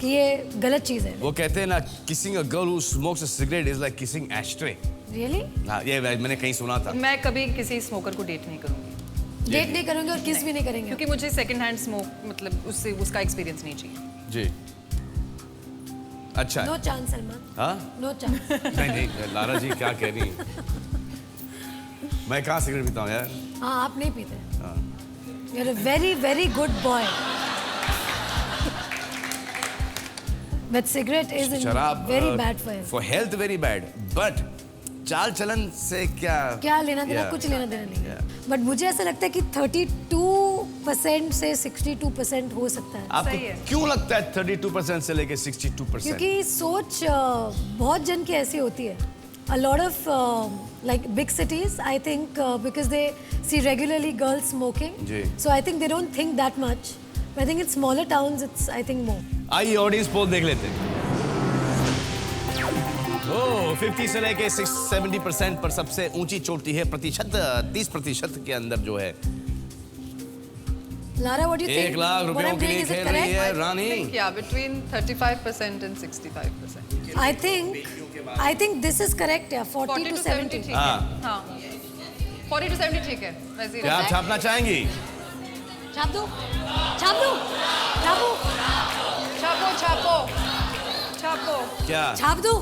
कि ये गलत चीज है। वो कहते हैं ना, kissing a girl who smokes a cigarette is like kissing ashtray. Really? हाँ, ये मैंने कहीं सुना था। मैं कभी किसी स्मोकर को डेट नहीं करूंगी। डेट नहीं करूंगी और किस भी नहीं करेंगे, क्योंकि मुझे सेकंड हैंड स्मोक मतलब उससे उसका एक्सपीरियंस नहीं चाहिए। जी, अच्छा। No chance Salman. हाँ? No chance. नहीं, लारा जी क्या कह रही हैं? मैं कहाँ सिगरेट पीता हूँ यार? हाँ, आप नहीं पीते। You're a very, very good boy. But cigarette is very bad for him. For health very bad. But चाल चलन से क्या लेना देना? कुछ लेना देना नहीं। बट मुझे ऐसा लगता है कि 32% से 62% हो सकता है। आपको क्यों लगता है 32% से लेके 62%? क्योंकि सोच बहुत जन की ऐसी होती है। A lot of like big cities, I think, because they see regularly girls smoking, so I think they don't think that much. But I think in smaller towns, it's I think more. आइए audience poll देख लेते हैं। 50 से लेके 70% पर सबसे ऊंची चोटी है प्रतिशत, 30% के अंदर जो है। Lara, what do you think? 1 lakh रुपयों के लिए खेल रही है रानी। Yeah, between 35% and 65%. I think this is correct, yeah. 40 to 70. ठीक है। हाँ, 40 to 70 ठीक है। वैसे ही क्या आप छापना चाहेंगी? छाप दो। क्या? छाप दो।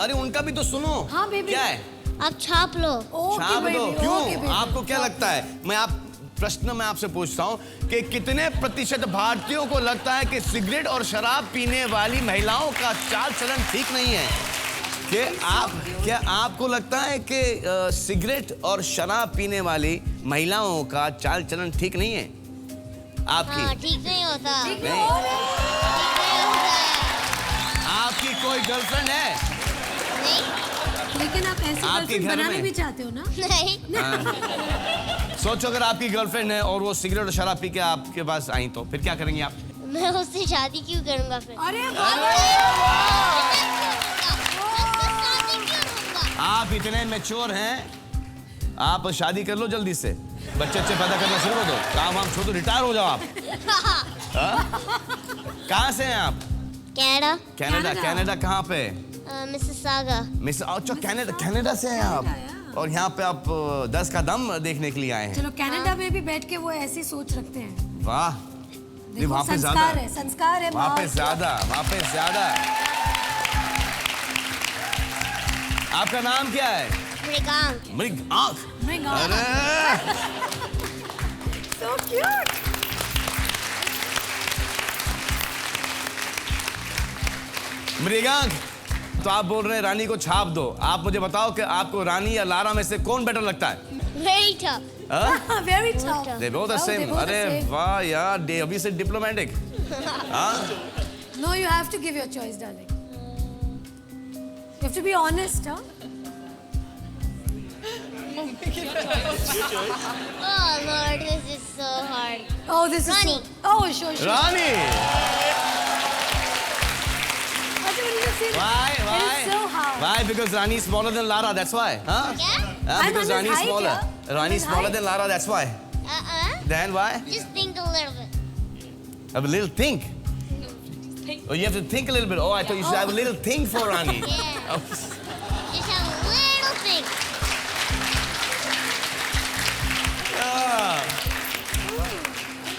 अरे उनका भी तो सुनो। हाँ बेबी। क्या है? आप छाप लो। छाप दो। क्यों? आपको क्या लगता है? प्रश्न मैं आपसे पूछता हूं कि कितने प्रतिशत भारतीयों को लगता है कि सिगरेट और शराब पीने वाली महिलाओं का चाल चलन ठीक नहीं है? क्या आपको लगता है कि सिगरेट और शराब पीने वाली महिलाओं का चाल चलन ठीक नहीं है? आपकी? हाँ, ठीक नहीं होता। आपकी कोई गर्लफ्रेंड है? नहीं। लेकिन आप ऐसी गर्लफ्रेंड बनाना भी चाहते हो ना? नहीं। सोचो अगर आपकी गर्लफ्रेंड है और वो सिगरेट और शराब पी के आपके पास आई तो फिर क्या करेंगी आप? मैं उससे शादी क्यों करूंगा फिर? आप इतने मैच्योर हैं, आप शादी कर लो जल्दी से, बच्चे पैदा करना शुरू कर दो, काम वाम छोड़ दो, रिटायर हो जाओ आप। कहाँ से हैं आप? कनाडा कहाँ पे? मिसिसागा। अच्छा, कनाडा से हैं आप, और यहाँ पे आप 10 का दम देखने के लिए आए हैं। चलो, कनाडा में भी बैठ के वो ऐसी सोच रखते हैं। वाह, वहाँ पे संस्कार है, वहाँ पे ज्यादा। आपका नाम क्या है? मृगांक। So cute. मृगांक, तो आप बोल रहे हैं रानी को छाप दो। आप मुझे बताओ कि आपको रानी या लारा में से कौन बेटर लगता है? Very tough. Very tough. They both the same. अरे वाह यार, they अभी से diplomatic. No, you have to give your choice, darling. You have to be honest, huh? Oh Lord, this is so hard. Oh, this Rani. is so... Oh, sure. Rani. Why? It is so hard. Why? Because Rani is smaller than Lara. That's why. Huh? Yeah? Because Rani is smaller. Rani is smaller than Lara. That's why. Then why? Just think a little bit. Have a little think. Oh, you have to think a little bit. Oh, I thought you should have a little think for Rani. Yeah. Oh. Just have a little think.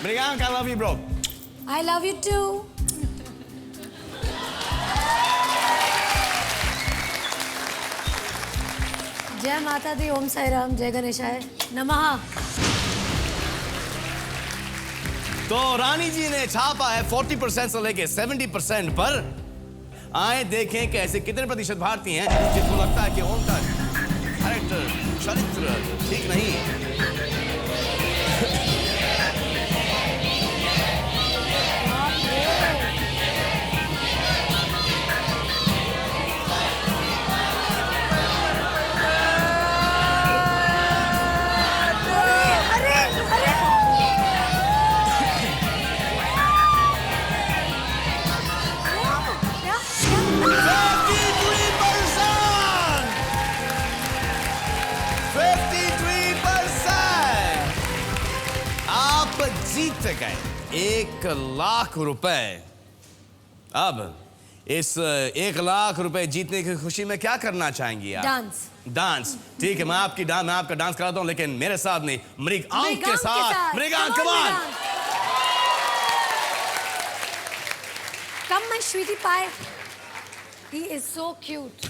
Mrigank, I love you, bro. I love you too. जय माता दी, ओम साई राम, जय गणेशाय नमः। तो रानी जी ने छापा है 40% से लेके 70% पर। आए देखें कि ऐसे कितने प्रतिशत भारतीय हैं जिनको लगता है कि उनका कैरेक्टर, चरित्र ठीक नहीं। जीत गए 1 लाख रुपए। अब इस 1 लाख रुपए जीतने की खुशी में क्या करना चाहेंगी आप? डांस। डांस, ठीक है, मैं आपका डांस कराता हूं, लेकिन मेरे साथ नहीं, मृगांक के साथ। Mrigank, come on! Come my sweetie pie. He is so cute.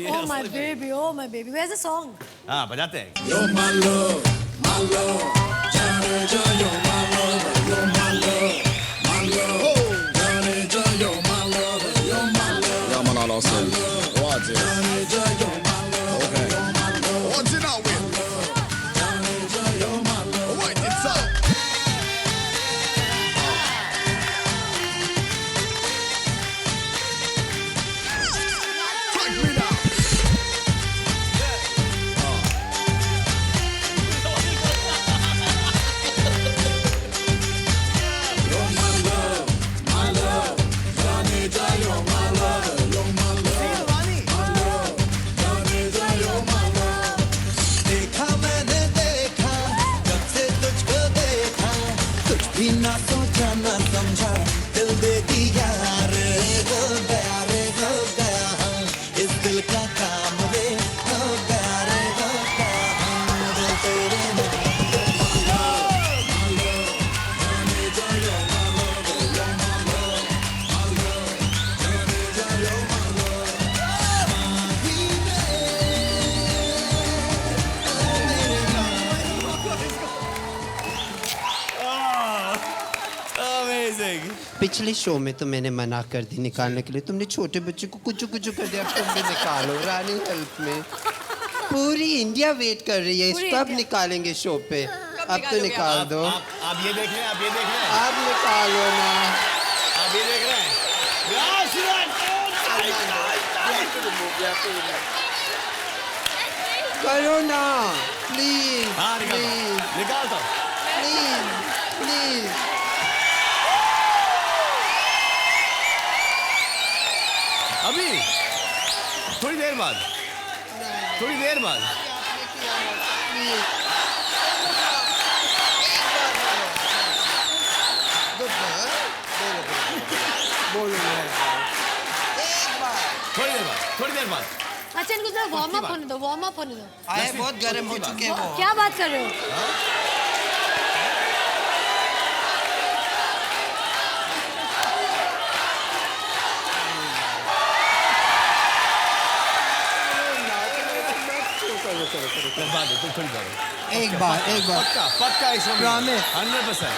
Oh my baby, oh my baby. Where's the song? हाँ, बजाते हैं। You're my love, my love. Johnny, you're my love, you're my love, my love. Johnny, you're my love, you're my love. Ja, man har låtsas. What? Johnny, you're my love, Okay. you're my love. What's it out with? Johnny, you're my love. Wait, it's up. Take me down. ना सोचा ना समझा दिल दे दिया रे हो गया रे हो गया इस दिल का काम रे हो गया रे हो गया दिल तेरे पिछले शो में तो मैंने मना कर दी निकालने के लिए, तुमने छोटे बच्चे को कुछ कर दिया, अब तुम भी निकालो। रानी हेल्प में पूरी इंडिया वेट कर रही है, इसको अब निकालेंगे शो पे। अब तो निकाल दो। आप ये देख रहे हैं, आप ये देख रहे हैं, आप निकालो ना। आप ये देख रहे हैं। करो ना प्लीज। हाँ, निकाल दो। Please please. अभी थोड़ी देर बाद, थोड़ी देर बाद। थोड़ी देर बाद। अच्छा, इनको जरा वार्म अप होने दो, वार्म अप होने दो। आए बहुत गर्म हो चुके हैं वो। क्या बात कर रहे हो? एक बार पक्का इस 100%। 100%।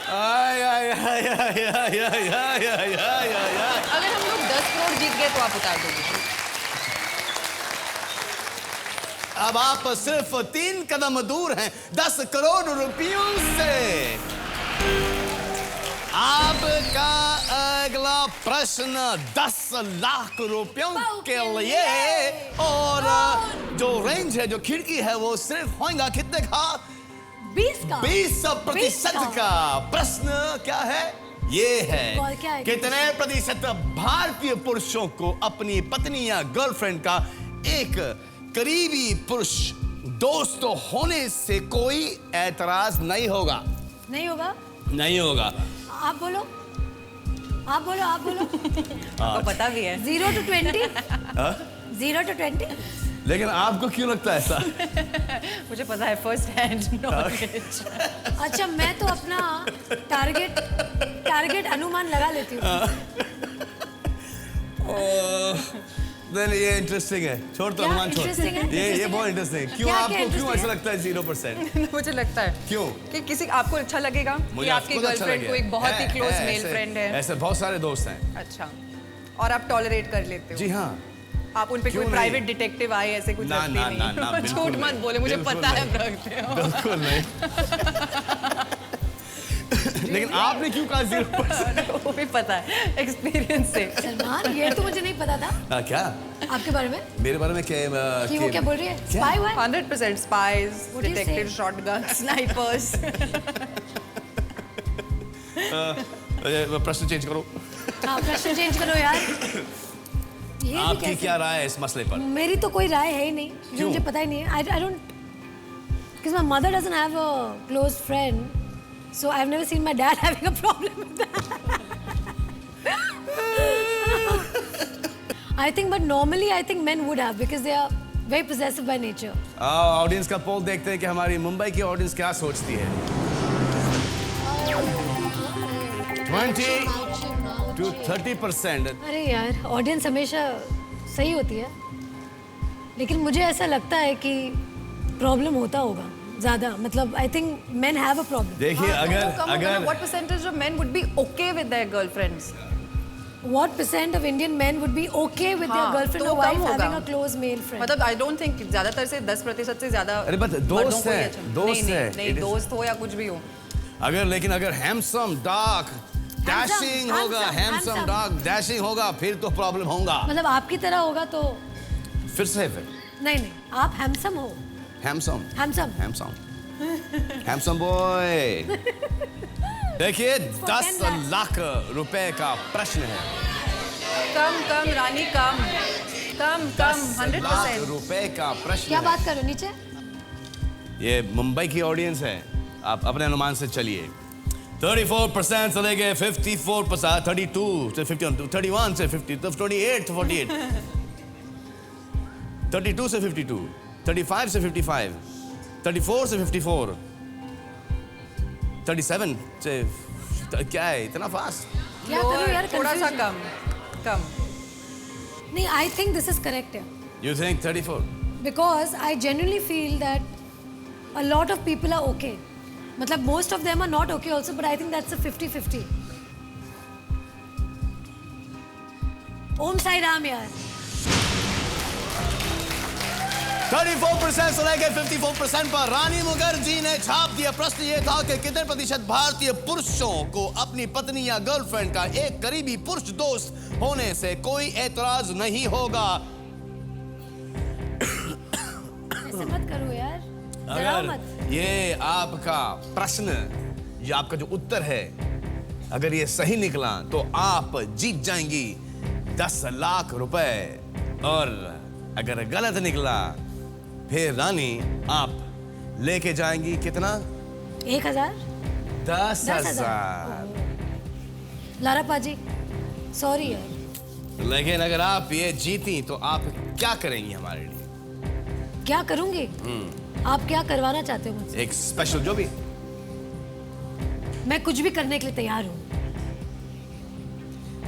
आय आय आय आय आय आय आय आय आय आय। अगर हम लोग 10 करोड़ जीत गए तो आप उतार दोगे? अब आप सिर्फ 3 कदम दूर हैं 10 करोड़ रुपयों से। आपका अगला प्रश्न 10 लाख रुपयों के लिए, और जो रेंज है, जो खिड़की है, वो सिर्फ होगा कितने का? 20% का। प्रश्न क्या है? ये है कितने प्रतिशत भारतीय पुरुषों को अपनी पत्नी या गर्लफ्रेंड का एक करीबी पुरुष दोस्त होने से कोई ऐतराज नहीं होगा? नहीं होगा? नहीं होगा। आप बोलो, आप बोलो, आप बोलो। आपको पता भी है। 0 to 20? 0 to 20? लेकिन आपको क्यों लगता है ऐसा? मुझे पता है, फर्स्ट हैंड नॉलेज। अच्छा, मैं तो अपना टारगेट अनुमान लगा लेती हूँ। नहीं, ये इंटरेस्टिंग है। छोड़ तो, अनुमान छोड़। ये बहुत इंटरेस्टिंग है। क्यों आपको क्यों ऐसा लगता है 0%? मुझे लगता है क्यों कि किसी आपको अच्छा लगेगा कि आपकी गर्लफ्रेंड को एक बहुत ही क्लोज मेल फ्रेंड है। ऐसे बहुत सारे दोस्त हैं। अच्छा, और आप टॉलरेट कर लेते हो? जी हाँ। आप उन पे कोई प्राइवेट डिटेक्टिव आए ऐसे कुछ रखते नहीं? झूठ मत बोले, मुझे पता है आप रखते हो। बिल्कुल नहीं। लेकिन आपने क्यों कहा 0%? वो भी पता है एक्सपीरियंस से। सलमान, ये तो मुझे नहीं पता था। क्या आपके बारे में? मेरे बारे में क्या? वो क्या बोल रही है? स्पाई हुआ? 100% स्पाइज, डिटेक्टिव, शॉटगन, स्नाइपर्स। प्रश्न चेंज करो। हाँ, प्रश्न चेंज करो यार। आपकी क्या राय है इस मसले पर? मेरी तो कोई राय है ही नहीं, मुझे पता ही नहीं है। I don't, because my mother doesn't have a close friend, so I've never seen my dad having a problem with that. I think, but normally I think men would have, because they are very possessive by nature. Audience का पोल देखते हैं कि हमारी मुंबई की audience क्या सोचती है। 20 to 30%। अरे यार, ऑडियंस हमेशा सही होती है, लेकिन मुझे ऐसा लगता है कि प्रॉब्लम होता होगा ज़्यादा। मतलब I think men have a problem. देखिए, अगर what percentage of men would be okay with their girlfriends? What percent of Indian men would be okay with their girlfriend or wife having a close male friend? मतलब I don't think ज़्यादातर से 10% से ज़्यादा। अरे but दोस्त है, दोस्त है। नहीं, दोस्त हो या कुछ भी हो। लेकिन अगर हैंडसम डार्क डैशिंग होगा, हैंडसम डार्क डैशिंग होगा, फिर तो प्रॉब्लम होगा। मतलब आपकी तरह होगा तो फिर से फिर नहीं, आप हैंडसम हो। Handsome boy. देखिए, 10 लाख रुपए का प्रश्न है। कम रानी, कम 100% लाख रुपए का प्रश्न। क्या बात करो? नीचे ये मुंबई की ऑडियंस है, आप अपने अनुमान से चलिए। 34% से लेके 54%, 32 से 51, 31 से 50, 28 से 48, 32 से 52, 35 से 55, 34 से 54, 37 से क्या है इतना फास्ट? क्या करूं यार? थोड़ा सा कम। नहीं, I think this is correct है। You think 34? Because I genuinely feel that a lot of people are okay. मतलब most of them are not okay also, but I think that's a 50-50. ओम साई राम यार। 34% से लेकर 54% पर रानी मुखर्जी ने छाप दिया। प्रश्न ये था कि कितने प्रतिशत भारतीय पुरुषों को अपनी पत्नी या गर्लफ्रेंड का एक करीबी पुरुष दोस्त होने से कोई ऐतराज नहीं होगा। ऐसे मत करो यार, डराओ मत। ये आपका प्रश्न, ये आपका जो उत्तर है, अगर ये सही निकला तो आप जीत जाएंगी 10 लाख रुपए, और अगर गलत निकला फिर रानी आप लेके जाएंगी कितना? 1000? 10,000। लारा पाजी, सॉरी यार। लेकिन अगर आप ये जीती तो आप क्या करेंगी हमारे लिए? क्या करूंगी? आप क्या करवाना चाहते हो मुझसे? एक स्पेशल जो भी। मैं कुछ भी करने के लिए तैयार हूँ।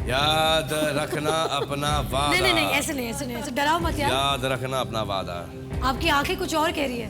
याद रखना अपना वादा। नहीं, ऐसे नहीं, ऐसे डराओ मत यार। याद रखना अपना वादा। आपकी आंखें कुछ और कह रही है।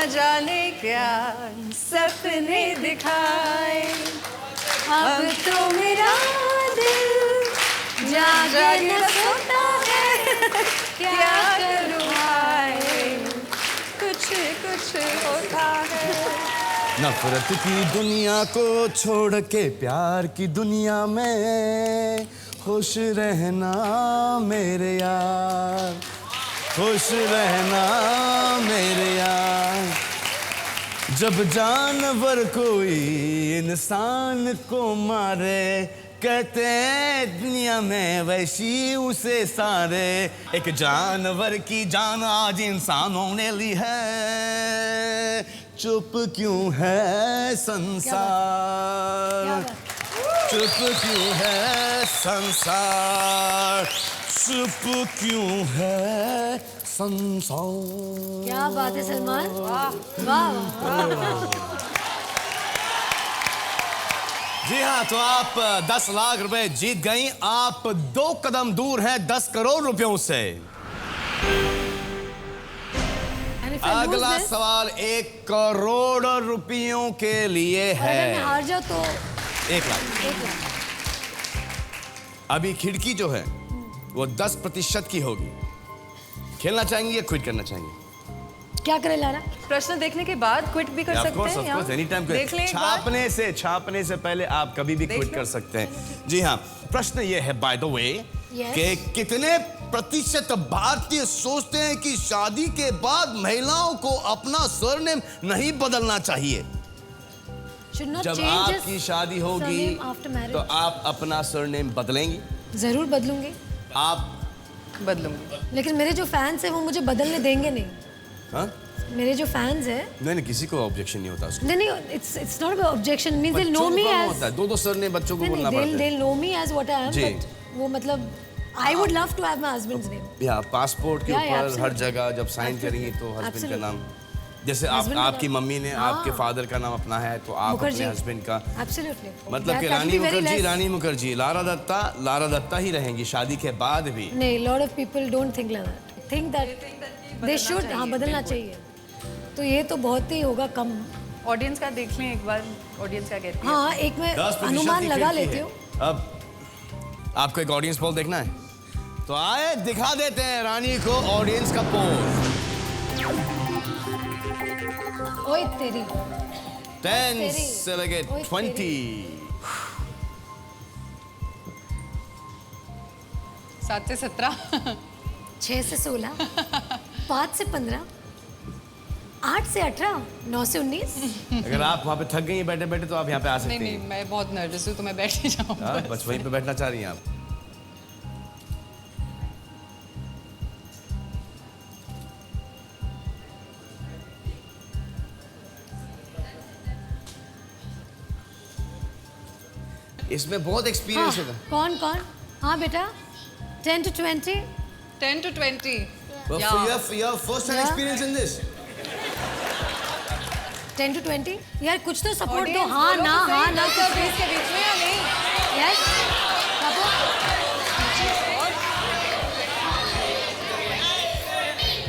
जाने क्या सपने दिखाए, अब तो मेरा दिल जागे न सोता है, क्या करूँ हाय, कुछ कुछ होता है। नफरत की दुनिया को छोड़ के प्यार की दुनिया में खुश रहना मेरे यार, खुश रहना मेरे यार। जब जानवर कोई इंसान को मारे, कहते हैं दुनिया में वैसी उसे सारे। एक जानवर की जान आज इंसान होने ली है, चुप क्यों है संसार, चुप क्यों है संसार, चुप क्यों है संसार। क्या बात है सलमान, वाह वाह। जी हाँ, तो आप 10 लाख रुपए जीत गई। आप 2 कदम दूर हैं 10 करोड़ रुपयों से। अगला सवाल 1 करोड़ रुपयों के लिए है। अगर मैं हार जाऊं तो 1 लाख। अभी खिड़की जो है वो 10% की होगी। खेलना चाहेंगे या क्विट करना चाहेंगे? क्या करे लारा? प्रश्न देखने के बाद क्विट भी कर सकते हैं या anytime देख लें एक बार? छापने से पहले आप कभी भी क्विट कर सकते हैं। जी हाँ, प्रश्न ये है बाय द वे कि कितने प्रतिशत भारतीय सोचते हैं कि शादी के बाद महिलाओं को अपना सरनेम नहीं बदलना चाहिए? जब आपकी शादी होगी तो आप अपना सरनेम बदलेंगी? जरूर बदलूंगी। आप? बदलूंगी। लेकिन मेरे जो फैंस हैं वो मुझे बदलने देंगे नहीं। हाँ? मेरे जो फैंस हैं नहीं, किसी को ऑब्जेक्शन नहीं होता उसको। नहीं, it's not a objection, means they know me age. होता है 2 सरनेम बच्चों को बोलना पड़ता है। They know me age what I am, but वो मतलब I would love to have my husband's name. या पासपोर्ट के ऊपर हर जगह जब साइन करेंगी तो हस्बैंड का नाम, जैसे आपकी मम्मी ने आपके फादर का नाम अपना है तो आप अपने हस्बैंड का। एब्सोल्युटली। मतलब कि रानी मुखर्जी लारा दत्ता ही रहेंगी शादी के बाद भी? नहीं, lot of people don't think like that, think that they should. हाँ, बदलना चाहिए। तो ये तो बहुत ही होगा कम। ऑडियंस का देख लें एक बार, ऑडियंस क्या कहती है। हाँ, एक मैं अनुमान लगा लेती हूँ। अब आपको एक ऑडियंस पोल देखना है तो आए दिखा देते हैं रानी को ऑडियंस का पोल। ओए तेरी 10 से लगे 20। 7 से 17, 6 से 16, 5 से 15, 8 से 18, 9 से 19। अगर आप वहाँ पे थक गई हैं बैठे बैठे तो आप यहाँ पे आ सकते हैं। नहीं, मैं बहुत नर्वस हूँ तो मैं बैठ ही जाऊँगा। बस वहीं पे बैठना चाह रही हैं आप? इसमें बहुत एक्सपीरियंस होगा। कौन? हाँ बेटा, 10 to 20. 10 to 20. Well, for your first time experience in this. 10 to 20. यार कुछ तो सपोर्ट दो। हाँ ना सब इसके बीच में या नहीं? यस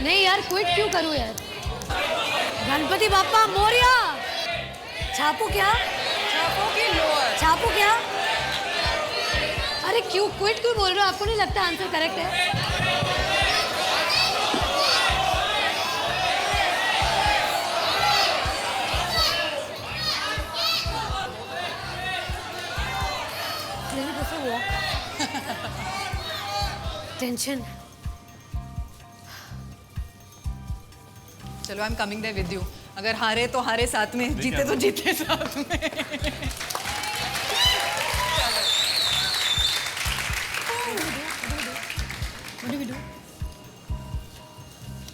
नहीं यार, क्विट क्यों करूँ यार? गणपति बाप्पा मोरिया। छापू क्या? छापू क्या? अरे क्यों क्विट क्यों बोल रहे हो? आपको नहीं लगता आंसर करेक्ट है? टेंशन। चलो, I am coming there with you. अगर हारे तो हारे साथ में, जीते तो जीते साथ में। What do we do?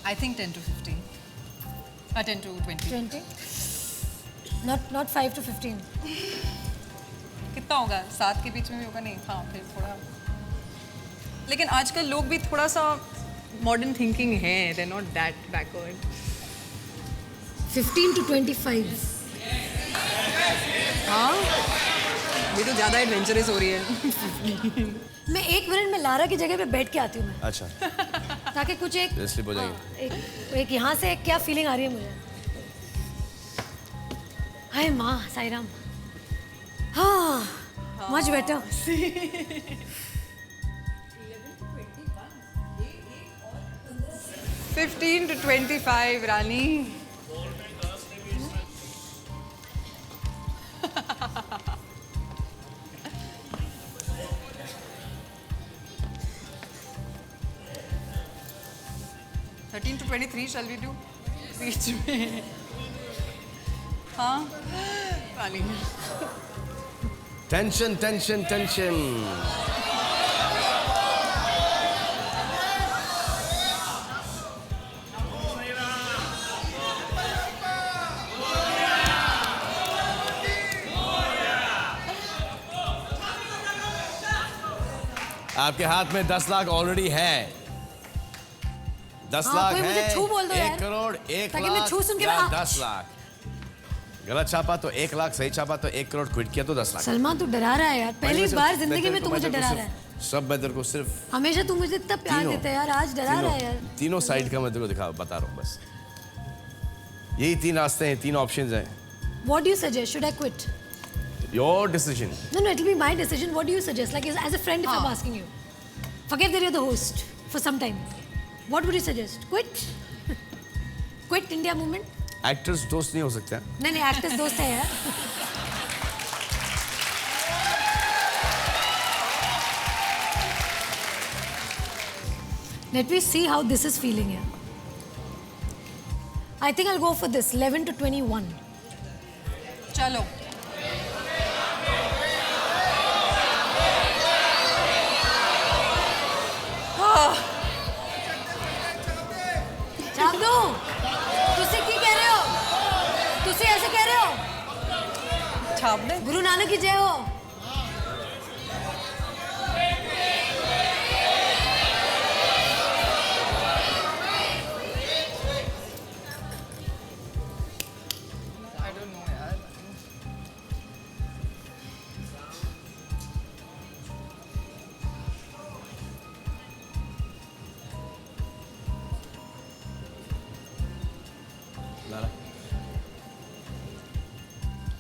I think 10 to 15. 10 to 20. 20? Not 5 to 15. कितना होगा? 7 के बीच में भी होगा? नहीं, हाँ फिर थोड़ा। लेकिन आजकल लोग भी थोड़ा सा मॉडर्न थिंकिंग है, they're not that backward. 15 to 25. हाँ, ये तो ज़्यादा एडवेंचरस हो रही है। मैं 1 मिनट में लारा की जगह पे बैठ के आती हूँ मैं। अच्छा। ताकि कुछ एक स्लिप हो जाएगी। एक यहाँ से क्या फीलिंग आ रही है मुझे? हाय माँ साईराम। हाँ, much better. 15 to 25, Rani. to 23 shall we do? बीच में। हाँ, रानी। Tension tension tension. आपके हाथ में 10 लाख ऑलरेडी है। 10 लाख कोई है। मुझे छू बोल दो 1 यार। करोड़ 1 ताकि मैं लाख छू सुन के या मैं- 10 लाख। गलत छापा तो 1 लाख, सही छापा तो 1 करोड़, क्विट किया तो 10 लाख। सलमान तू डरा रहा है यार, पहली बार जिंदगी में तू मुझे डरा रहा है। सब मैं तेरे को सिर्फ हमेशा तू मुझे इतना प्यार तीनों- देता है यार, आज डरा रहा है यार। तीनों साइड का मैं तेरे को बता रहा हूँ बस। यही 3 रास्ते हैं, 3 ऑप्शंस हैं। What do you suggest? Should I quit? Your decision. No, it will be my decision. What do you suggest? Like as a friend, if I'm asking you, forget that you're the host for some time. What would you suggest? Quit? Quit India movement? Actors दोस्त नहीं हो सकते हैं? नहीं actors दोस्त है यार। Let me see how this is feeling here. I think I'll go for this 11 to 21. चलो। छाप दो। तुसी की कह रहे हो? तुसी ऐसे कह रहे हो? छाप दे। गुरु नानक की जय हो। I don't know यार।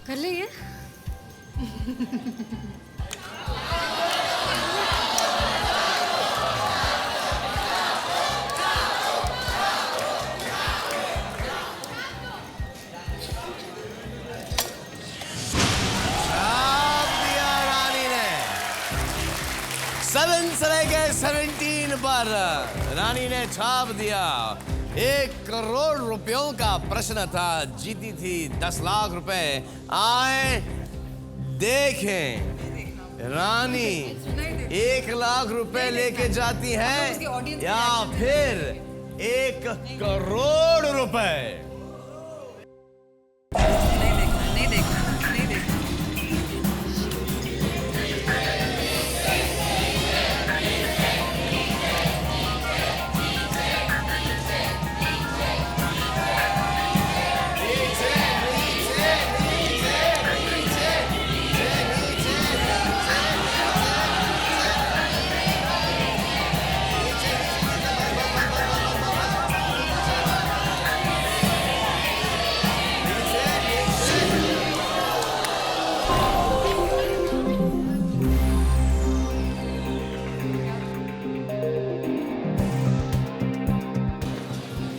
कर ले ये। छाप दिया रानी ने। 7 से लेके 17 पर रानी ने छाप दिया। 1 करोड़ रुपयों का प्रश्न था, जीती थी 10 लाख रुपए। आए देखें रानी 1 लाख रुपए लेके जाती है या फिर 1 करोड़ रुपए। नहीं देखना।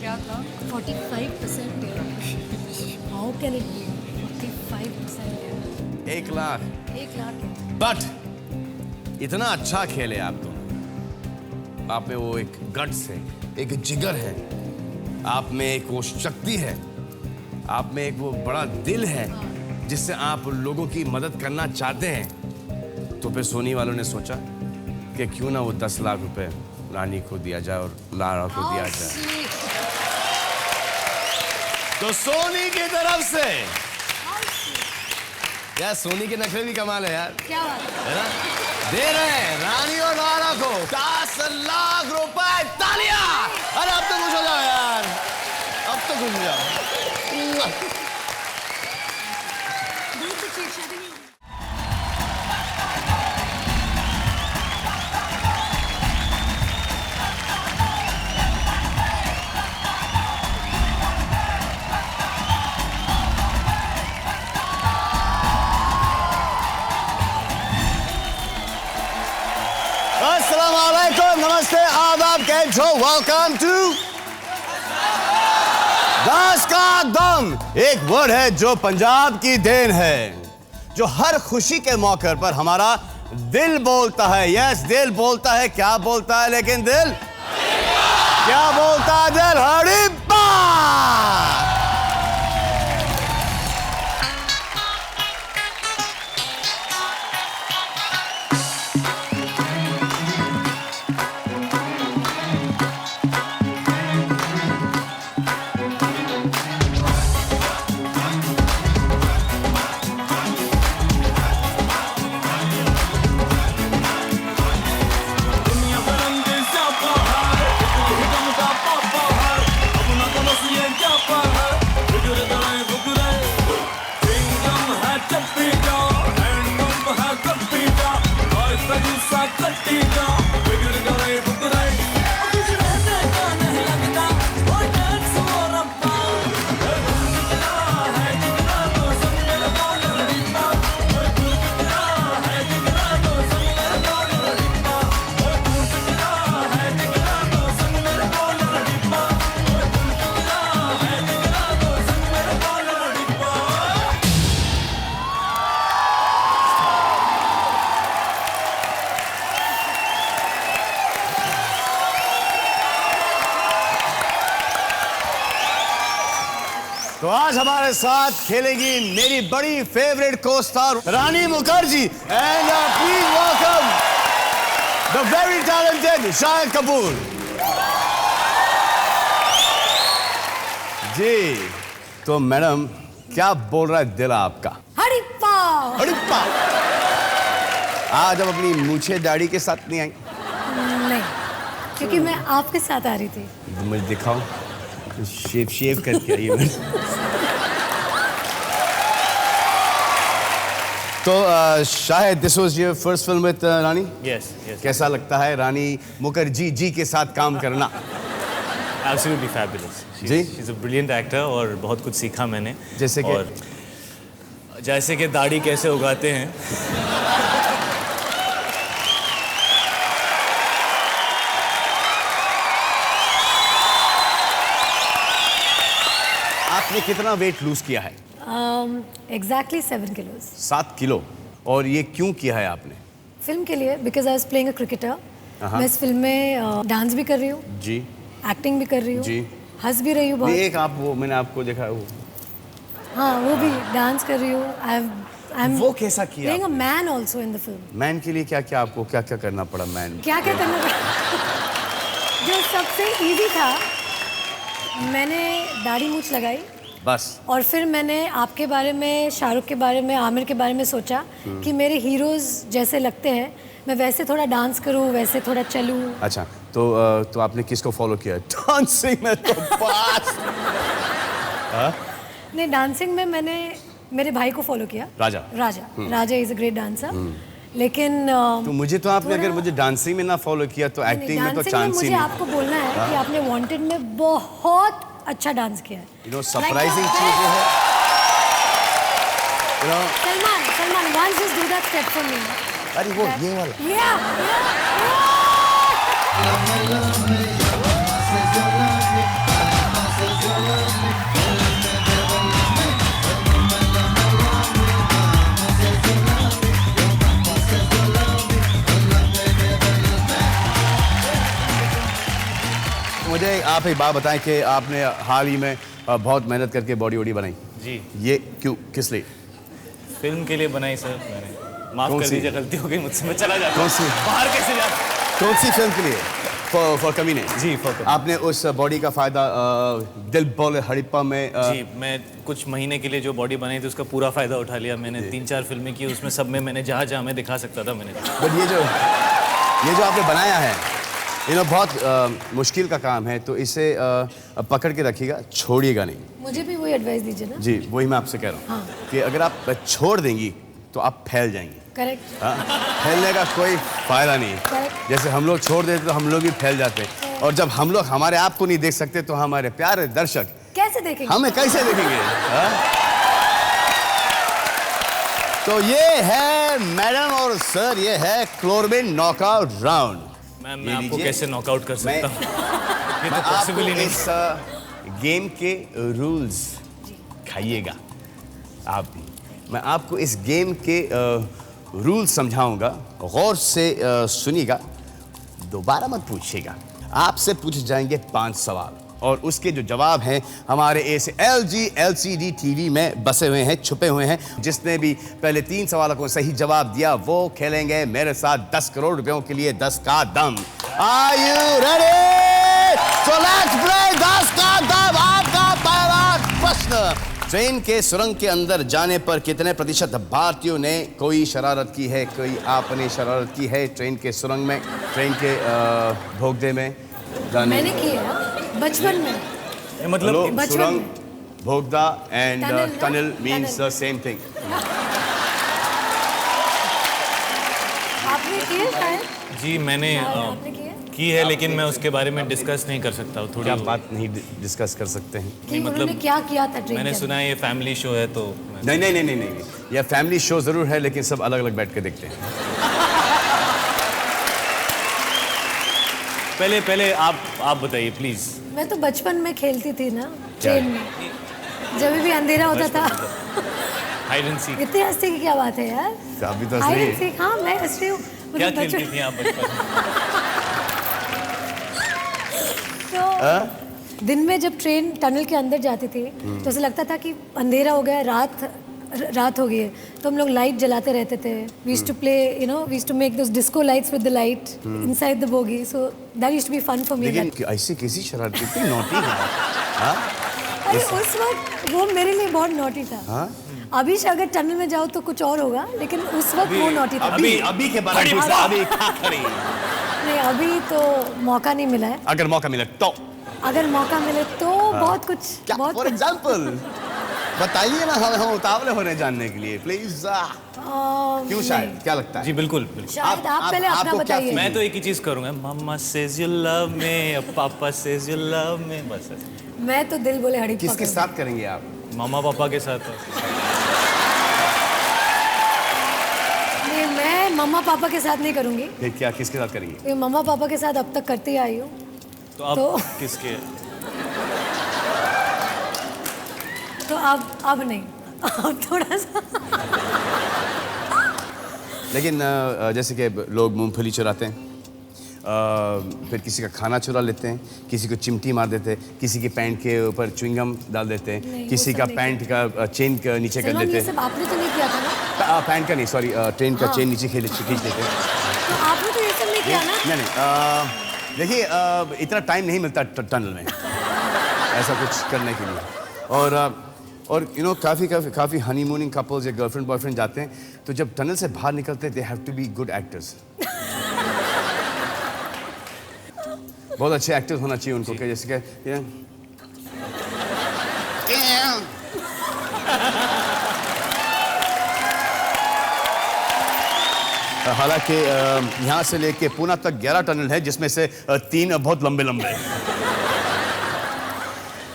क्या था? 45% How can it be? 45% 1 lakh. 1 lakh है। बट इतना अच्छा खेले आप तो। आप में वो एक गट्स है, एक जिगर है, आप में एक वो शक्ति है, आप में एक वो बड़ा दिल है जिससे आप लोगों की मदद करना चाहते हैं। तो फिर सोनी वालों ने सोचा कि क्यों ना वो 10 लाख रुपए रानी को दिया जाए और लारा को दिया जाए। तो सोनी की तरफ से यार, सोनी के नखरे भी कमाल है यार। क्या बात है ना? दे रहे हैं रानी और लारा को 10 लाख रुपए। तालियां! अरे अब तो खुश हो जाओ यार, अब तो खुश हो जाओ। नमस्ते आदाब कैम छो वेलकम टू दास का दम। एक वर्ड है जो पंजाब की देन है, जो हर खुशी के मौके पर हमारा दिल बोलता है। यस, दिल बोलता है। क्या बोलता है लेकिन दिल? क्या बोलता है दिल? हड़िप्पा। तो आज हमारे साथ खेलेगी मेरी बड़ी favourite co star Rani Mukherjee and please welcome the very talented Shahid Kapoor ji. तो मैडम क्या बोल रहा है दिल आपका? हड़िप्पा। हड़िप्पा। आज अब अपनी मूछे दाढ़ी के साथ नहीं आई? नहीं, क्योंकि मैं आपके साथ आ रही थी। तो मुझे दिखाओ, शेव करके आई है। तो शायद this was your first film with Rani? Yes yes. कैसा लगता है रानी मुखर्जी जी के साथ काम करना? Absolutely fabulous. Ji? She's a brilliant actor और बहुत कुछ सीखा मैंने। जैसे कि? और जैसे कि दाढ़ी कैसे उगाते हैं। आपने कितना वेट लूज किया है? Exactly 7 kilos. 7 किलो। और ये क्यों किया है आपने? फिल्म के लिए, because I was playing a cricketer. मैं इस फिल्म में डांस भी कर रही हूँ, जी, एक्टिंग भी कर रही हूँ, जी, हंस भी रही हूँ बहुत। एक आप वो मैंने आपको देखा वो। हाँ, वो भी डांस कर रही हूँ। वो कैसा किया? Playing a man also in the film. Man के लिए क्या क्या आपको क्या क्या करना पड़ा मैन? क्या क्या करना पड़ा? जो सबसे इजी था, मैंने दाढ़ी मूछ लगाई बस। और फिर मैंने आपके बारे में, शाहरुख के बारे में, आमिर के बारे में सोचा कि मेरे हीरोज जैसे लगते हैं, मैं वैसे थोड़ा डांस करूं, वैसे थोड़ा चलूं। अच्छा, तो आपने किसको फॉलो किया? डांसिंग में तो पास। नहीं, डांसिंग में मैंने मेरे भाई को फॉलो किया। राजा। राजा इज अ ग्रेट डांसर। लेकिन तो मुझे तो आपने अगर मुझे डांसिंग में ना फॉलो किया तो एक्टिंग में तो चांस ही नहीं। मुझे आपको बोलना है कि आपने वांटेड में बहुत अच्छा डांस किया है। You know, surprising चीज़ ये है। You know, Salman, once just do that step for me. अरे वो ये वाला। Yeah. मुझे आप एक बात बताएं कि आपने हाल ही में बहुत मेहनत करके बॉडी वॉडी बनाई। जी। ये क्यों, किस लिए? फिल्म के लिए बनाई सर मैंने। माफ कर दीजिए, गलती हो गई मुझसे, मैं चला जाता। कौन सी? बाहर कैसे जाता? कौन सी फिल्म के लिए? फॉर कमीने। जी, फॉर आपने उस बॉडी का फायदा दिल बोले हड़िप्पा में जी, मैं कुछ महीने के लिए जो बॉडी बनाई थी उसका पूरा फायदा उठा लिया मैंने। 3-4 फिल्में की, उसमें सब में मैंने जहाँ मैं दिखा सकता था मैंने। बट ये जो आपने बनाया है, बहुत मुश्किल का काम है, तो इसे पकड़ के रखिएगा, छोड़िएगा नहीं। मुझे भी वही एडवाइस दीजिए ना। जी, वही मैं आपसे कह रहा हूँ। हाँ। कि अगर आप छोड़ देंगी तो आप फैल जाएंगी। करेक्ट। हाँ, फैलने का कोई फायदा नहीं है। Correct. जैसे हम लोग छोड़ देते तो हम लोग भी फैल जाते हैं, और जब हम लोग हमारे आप को नहीं देख सकते तो हमारे प्यारे दर्शक कैसे देखेंगे? हमें कैसे देखेंगे? हाँ? तो ये है मैडम और सर, ये है क्लोरबिन नॉकआउट राउंड। मैं ये आपको लीजिए। कैसे नॉकआउट कर सकता हूँ? ये मैं तो पॉसिबल ही आपको नहीं। इस गेम के रूल्स खाइएगा आप भी। मैं आपको इस गेम के रूल्स समझाऊंगा, गौर से सुनिएगा, दोबारा मत पूछिएगा। आपसे पूछे जाएंगे 5 सवाल और उसके जो जवाब हैं हमारे इस LG LCD टीवी में बसे हुए हैं, छुपे हुए हैं। जिसने भी पहले 3 सवालों को सही जवाब दिया वो खेलेंगे मेरे साथ 10 करोड़ रुपयों के लिए 10 का दम। Are you ready? So let's play 10 का दम। आपका पहला प्रश्न, ट्रेन के सुरंग के अंदर जाने पर कितने प्रतिशत भारतीयों ने कोई शरारत की है? कोई आपने शरारत की है ट्रेन के सुरंग में, ट्रेन के भोगदे में जाने? मैंने किया बचपन में। मतलब बचपन सुरंग, में। भोगदा and Tunnel, tunnel no? Means the same thing. आपने किया शायद? जी मैंने आपने किया? की है, लेकिन मैं उसके बारे में डिस्कस नहीं कर सकता हूँ। थोड़ी क्या बात नहीं डिस्कस कर सकते हैं? कि उन्होंने क्या किया था ट्रेन मैंने के सुना है ये फैमिली शो है तो नहीं नहीं नहीं नहीं नहीं, यह फैमिली शो जरूर है लेकिन सब अलग अलग बैठ के देखते हैं। पहले आप बताइए प्लीज। अंदर? मैं तो बचपन में खेलती थी ना ट्रेन में, जब भी अंधेरा होता था। Hide and seek. इतने हंसने की क्या बात है यार? अभी तो हाइड सही एंड सीक, हाँ मैं हंस रही हूँ। क्या मतलब खेलती बचपन- थी आप बचपन तो दिन में जब ट्रेन टनल के अंदर जाती थी तो ऐसा लगता था कि अंधेरा हो गया, रात हो गई है, तो हम लोग लाइट जलाते रहते थे। We used to play, you know, we used to make those disco lights with the light inside the bogie, so that used to be fun for me. लेकिन ऐसी कैसी शरारत कितनी नॉटी है? हाँ? अरे उस वक्त वो मेरे लिए बहुत नॉटी था। हाँ? अभी से अगर टनल में जाओ तो कुछ और होगा, लेकिन उस वक्त वो नॉटी था। अभी के बारे में पूछा, अभी क्या करें? नहीं, अभी तो मौका नहीं मिला है। अगर मौका मिले तो? अगर मौका मिले तो बहुत कुछ, क्या फॉर एग्जांपल बताइए ना, हम उतावले हो रहे हैं जानने के लिए, प्लीज। क्यों शायद, क्या लगता है? जी बिल्कुल शायद आप पहले अपना बताइए। मैं तो एक ही चीज करूंगा, मम्मा सेज यू लव मी, पापा सेज यू लव मी, बस ऐसे। मैं तो दिल बोले हड़ी किसके साथ करेंगे आप? मामा पापा के साथ। नहीं, मैं मम्मा पापा के साथ नहीं करूंगी। फिर क्या, किसके साथ करेंगे? ये मम्मा पापा के साथ अब तक करती आई हूँ। तो अब किसके? तो अब नहीं, अब थोड़ा सा। लेकिन जैसे कि लोग मूंगफली चुराते हैं, फिर किसी का खाना चुरा लेते हैं, किसी को चिमटी मार देते हैं, किसी के पैंट के ऊपर च्युइंगम डाल देते हैं, नहीं, किसी वो का सब पैंट का चेन का नीचे कर सलमान, देते ये सब हैं। आपने तो नहीं किया था ना? पैंट का नहीं, सॉरी, ट्रेन का हाँ। चेन नीचे खींच देते हैं। तो आपने तो ये सब नहीं किया ना? नहीं, देखिए इतना टाइम नहीं मिलता टनल में ऐसा कुछ करने के लिए। और यू नो काफ़ी हनीमूनिंग कपल्स या गर्लफ्रेंड बॉयफ्रेंड जाते हैं, तो जब टनल से बाहर निकलते हैं, they have to be good actors. बहुत अच्छे एक्टर्स होना चाहिए उनको, जैसे कि हालांकि यहाँ से लेके पुणे तक 11 टनल है, जिसमें से 3 बहुत लंबे लंबे।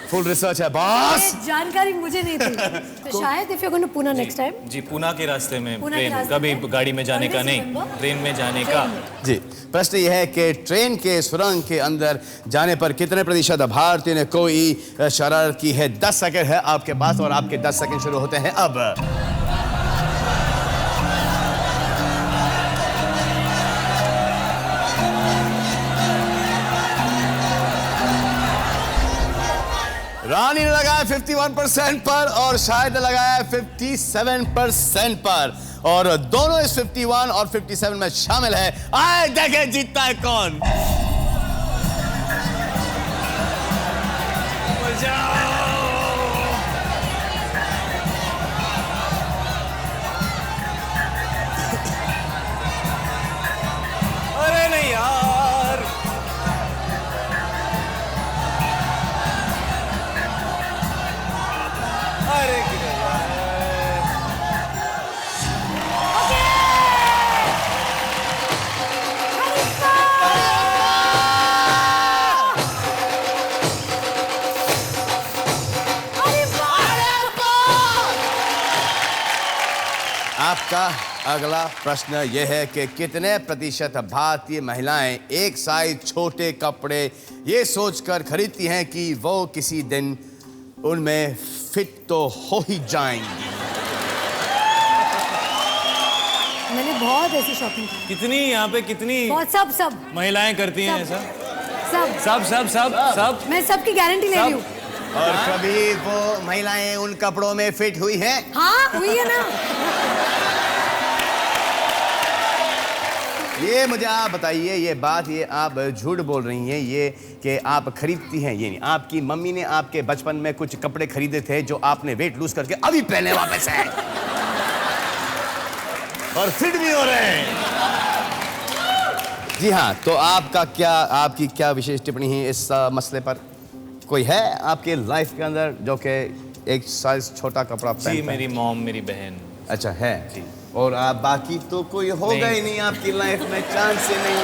फुल रिसर्च है बॉस। ये जानकारी मुझे नहीं थी। तो शायद if you going to Pune next time. जी, पुणे के रास्ते में पुणे के ट्रेन, रास्ते कभी में? गाड़ी में जाने का नहीं, ट्रेन में जाने का। जी, प्रश्न यह है कि ट्रेन के सुरंग के अंदर जाने पर कितने प्रतिशत भारतीयों ने कोई शरारत की है? 10 सेकंड है आपके पास और आपके 10 सेकंड शुरू होते हैं अब। रानी ने लगाया 51% पर और शाहिद ने लगाया 57% पर, और दोनों इस 51 और 57 में शामिल है। आए देखें जीतता है कौन। अरे नहीं यार, अरे आपका अगला प्रश्न यह है कि कितने प्रतिशत भारतीय महिलाएं एक साइज छोटे कपड़े ये सोचकर खरीदती हैं कि वो किसी दिन उनमें फिट तो हो ही जाएंगी? मैंने बहुत ऐसी शॉपिंग की। कितनी यहाँ पे कितनी बहुत सब महिलाएं करती हैं ऐसा? सब मैं सबकी गारंटी ले रही हूँ। और कभी वो महिलाएं उन कपड़ों में फिट हुई हैं? हाँ हुई है ना। ये मुझे आप बताइए, ये बात ये आप झूठ बोल रही हैं ये कि आप खरीदती हैं, ये नहीं। आपकी मम्मी ने आपके बचपन में कुछ कपड़े खरीदे थे जो आपने वेट लूज करके अभी पहने वापस है और फिट भी हो रहे हैं। जी हाँ, तो आपकी क्या विशेष टिप्पणी है इस मसले पर? कोई है आपके लाइफ के अंदर जो कि एक साइज छोटा कपड़ा पहनता है? जी, मेरी मॉम, मेरी बहन। अच्छा है जी। और आप बाकी तो कोई होगा ही नहीं आपकी लाइफ में, चांस ही नहीं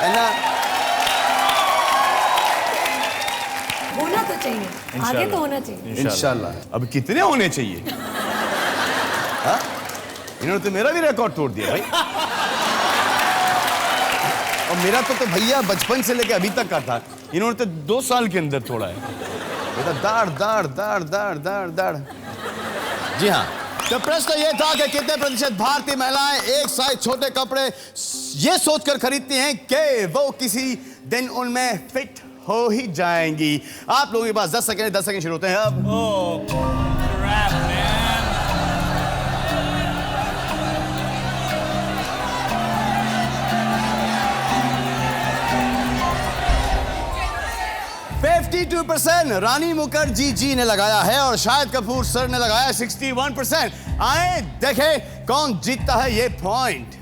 है ना? होना तो चाहिए, आगे तो होना चाहिए इंशाल्लाह। अब कितने होने चाहिए? हाँ? इन्होंने तो मेरा भी रिकॉर्ड तोड़ दिया भाई। और मेरा तो भैया बचपन से लेके अभी तक का था, इन्होंने तो 2 साल के अंदर तोड़ा है। बेटा दाढ़ दाढ़ दाढ़ दाढ़ दाढ़ दाढ़। जी हाँ, तो प्रश्न ये था कि कितने प्रतिशत भारतीय महिलाएं एक साइज छोटे कपड़े ये सोचकर खरीदती हैं कि वो किसी दिन उनमें फिट हो ही जाएंगी। आप लोगों के पास 10 सेकंड शुरू होते हैं अब। 52% रानी मुखर्जी जी ने लगाया है और शाहिद कपूर सर ने लगाया 61%। आए देखें कौन जीतता है ये पॉइंट।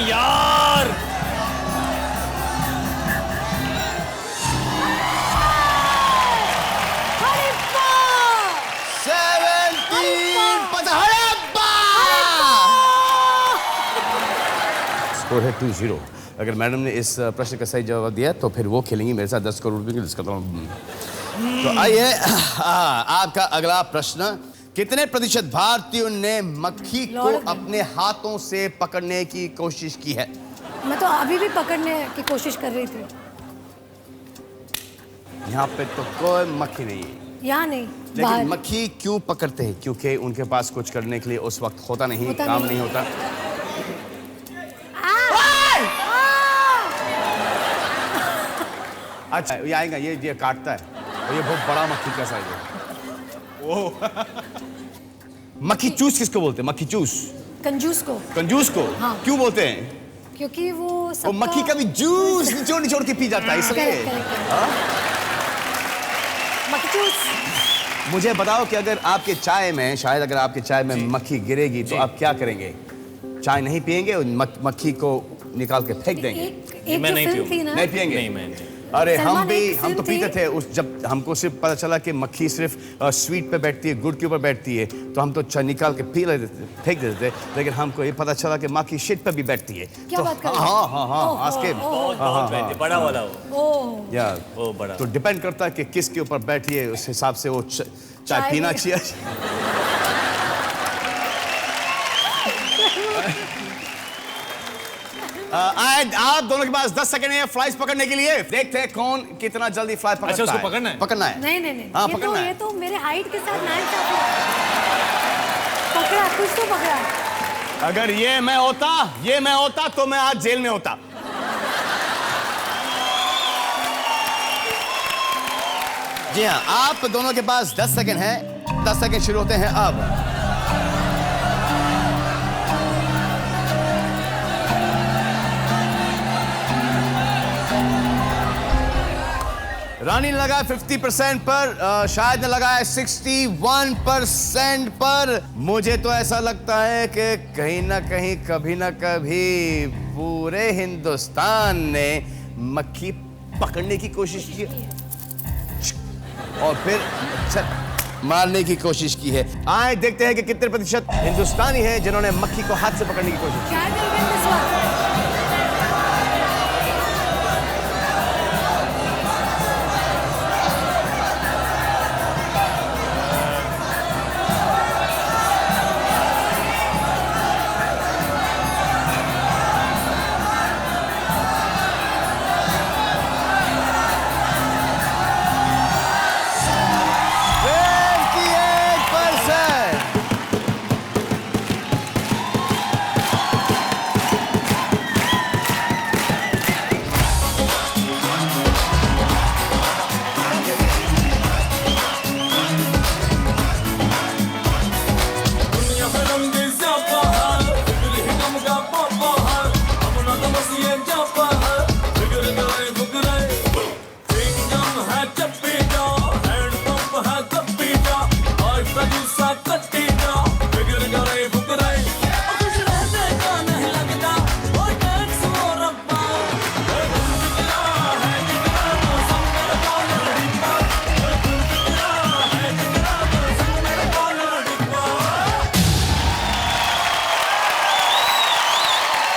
यार 2-0। अगर मैडम ने इस प्रश्न का सही जवाब दिया तो फिर वो खेलेंगी मेरे साथ 10 करोड़ रुपए की जिसका तो आइए आपका अगला प्रश्न। कितने प्रतिशत भारतीयों ने मक्खी को अपने हाथों से पकड़ने की कोशिश की है? मैं तो अभी भी पकड़ने की कोशिश कर रही थी। यहाँ पे तो कोई मक्खी नहीं है। यहाँ नहीं, लेकिन मक्खी क्यों पकड़ते हैं? क्योंकि उनके पास कुछ करने के लिए उस वक्त होता नहीं, काम नहीं होता। अच्छा ये आएगा, ये काटता है और ये बहुत बड़ा मक्खी का साइज है। मक्खी चूस किसको बोलते हैं? मक्खी चूस कंजूस को। कंजूस को हाँ। क्यों बोलते हैं? क्योंकि वो मक्खी का भी जूस निचोड़ के पी जाता है इसलिए। मक्खी चूस। मुझे बताओ कि अगर आपके चाय में, शायद अगर आपके चाय में मक्खी गिरेगी तो आप क्या करेंगे? चाय नहीं पियेंगे और मक्खी को निकाल के फेंक देंगे? मैं नहीं पीऊंगा। नहीं पियेंगे? नहीं, मैं अरे हम तो पीते थे उस, जब हमको सिर्फ पता चला कि मक्खी सिर्फ स्वीट पे बैठती है, गुड़ के ऊपर बैठती है, तो हम तो चाय निकाल के पी लेते थे, फेंक देते थे। लेकिन हमको ये पता चला कि मक्खी शिट पे भी बैठती है। क्या तो बात कर रहे हैं? हाँ आज के बहुत बड़ा वाला वो यार वो बड़ा। तो डिपेंड करता है कि किसके ऊपर बैठी है, उस हिसाब से वो चाय पीना चाहिए। आप दोनों के पास 10 सेकंड है फ्लाइज पकड़ने के लिए। देखते हैं कौन कितना जल्दी फ्लाई पकड़ता है। अच्छा, उसको पकड़ना है? पकड़ना है। नहीं हाँ, पकड़ना है। ये तो मेरे हाइट के साथ नाइंसाफी है। पकड़ा, कुछ तो पकड़ा। अगर ये मैं होता तो मैं आज जेल में होता। जी हाँ, आप दोनों के पास 10 सेकंड है। 10 सेकंड शुरू होते हैं अब। रानी ने लगाया 50% पर, शायद ने लगाया 61% पर। मुझे तो ऐसा लगता है कि कहीं ना कहीं कभी ना कभी पूरे हिंदुस्तान ने मक्खी पकड़ने की कोशिश की और फिर मारने की कोशिश की है। आए देखते हैं कि कितने प्रतिशत हिंदुस्तानी हैं जिन्होंने मक्खी को हाथ से पकड़ने की कोशिश की। क्या करेंगे इस वक्त?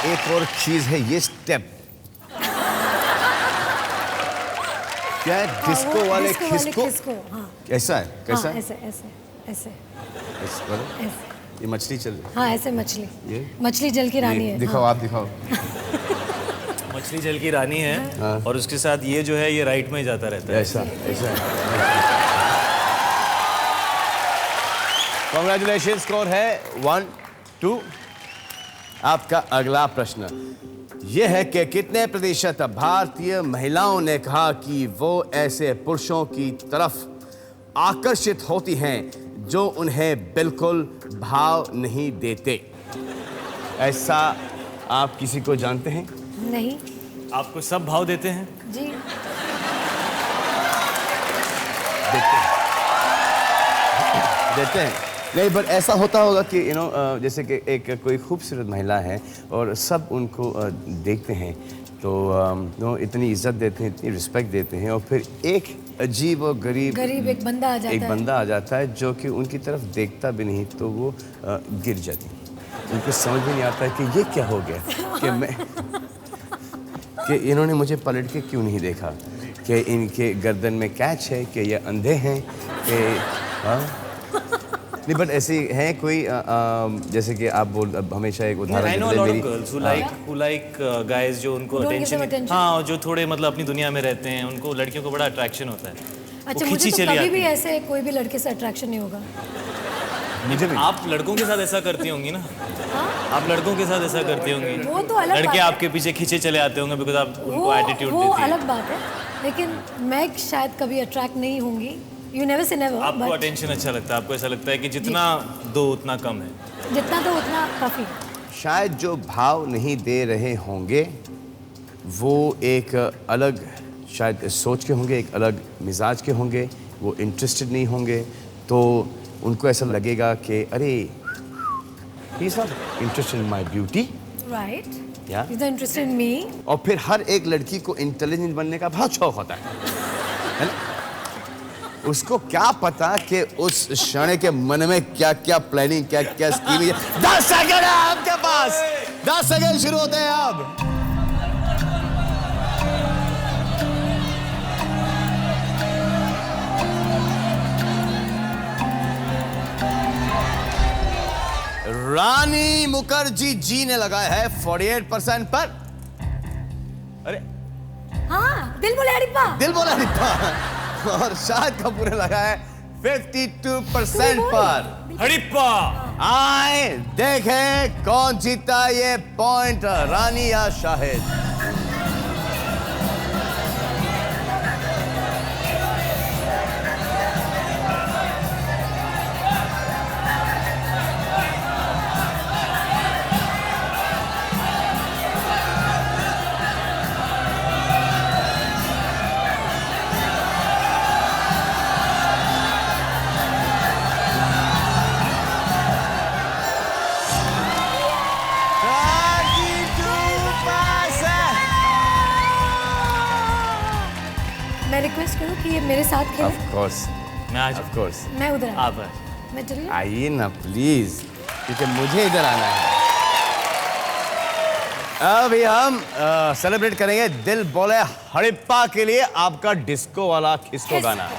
एक और चीज है ये स्टेप। क्या है? डिस्को वाले खिसको। हाँ। ऐसा है? कैसा है? ऐसे ऐसे ऐसे इस वाला? ऐसे। ये मछली चल रही हाँ ऐसे मछली। ये मछली जल की रानी है। दिखाओ, हाँ। आप दिखाओ। मछली जल की रानी है और उसके साथ ये जो है ये राइट में ही जाता रहता है। ऐसा ऐसा। कॉन्ग्रेचुलेशन, स्कोर है 1-2। आपका अगला प्रश्न यह है कि कितने प्रतिशत भारतीय महिलाओं ने कहा कि वो ऐसे पुरुषों की तरफ आकर्षित होती हैं जो उन्हें बिल्कुल भाव नहीं देते? ऐसा आप किसी को जानते हैं? नहीं। आपको सब भाव देते हैं? जी। देते हैं। नहीं, पर ऐसा होता होगा कि जैसे कि एक कोई खूबसूरत महिला है और सब उनको देखते हैं तो इतनी इज्जत देते हैं, इतनी रिस्पेक्ट देते हैं और फिर एक अजीब और गरीब एक बंदा आ जाता है जो कि उनकी तरफ देखता भी नहीं तो वो गिर जाती। उनको समझ भी नहीं आता कि ये क्या हो गया कि इन्होंने मुझे पलट के क्यों नहीं देखा, कि इनके गर्दन में कैच है, कि ये अंधे हैं, कि नहीं। बट ऐसी है कोई जैसे कि आप हमेशा एक उदाहरण गाइस जो उनको अटेंशन, हाँ, जो थोड़े मतलब अपनी दुनिया में रहते हैं, उनको लड़कियों को बड़ा अट्रैक्शन होता है। अच्छा, मुझे तो कभी भी ऐसे कोई भी लड़के से अट्रैक्शन नहीं होगा। मुझे भी। आप लड़कों के साथ ऐसा करती होंगी ना? आप लड़कों के साथ ऐसा करती होंगी। वो तो अलग लड़के बात है। आपके पीछे खींचे चले आते होंगे बिकॉज़ आप उनको एटीट्यूड देती हैं। वो अलग बात है, लेकिन मैं शायद कभी अट्रैक्ट नहीं होंगी। You never say never, आपको अटेंशन अच्छा लगता है, आपको ऐसा लगता है कि जितना दो उतना कम है, जितना दो उतना काफी। शायद जो भाव नहीं दे रहे होंगे वो एक अलग शायद सोच के होंगे, एक अलग मिजाज के होंगे, वो इंटरेस्टेड नहीं होंगे तो उनको ऐसा लगेगा कि अरे he is not interested in my beauty, right? Yeah. He's not interested in me. और फिर हर एक लड़की को इंटेलिजेंट बनने का बहुत शौक होता है ना? उसको क्या पता कि उस क्षण के मन में क्या क्या प्लानिंग, क्या क्या स्कीम है। 10 सेकंड है आपके पास, 10 सेकंड शुरू होते हैं अब। रानी मुखर्जी जी ने लगाया है 48% पर। अरे हाँ, दिल बोले हरिप्पा। दिल बोला हरिप्पा। और शाहिद कपूर ने लगाया है 52% पर। हरिप्पा। आए देखें कौन जीता ये पॉइंट, रानी या शाहिद। मैं रिक्वेस्ट करूं कि ये मेरे साथ खेले। Of course. मैं आज ऑफ कोर्स मैं उधर आप मैं चलिए आइए ना प्लीज, क्योंकि मुझे इधर आना है। अभी हम सेलिब्रेट करेंगे दिल बोले हड़प्पा के लिए आपका डिस्को वाला किसको गाना।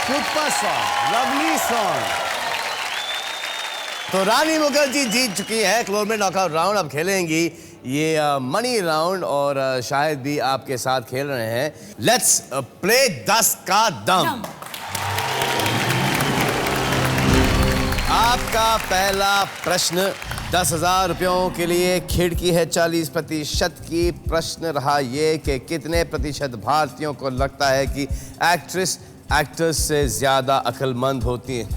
Super song, lovely song. तो रानी मुखर्जी जीत चुकी है क्लोर में नॉकआउट राउंड। अब खेलेंगी ये मनी राउंड और शायद भी आपके साथ खेल रहे हैं। लेट्स प्ले 10 का दम। आपका पहला प्रश्न 10,000 रुपयों के लिए खिड़की है 40% की। प्रश्न रहा ये कि कितने प्रतिशत भारतीयों को लगता है कि एक्ट्रेस एक्टर्स से ज्यादा अक्लमंद होती हैं।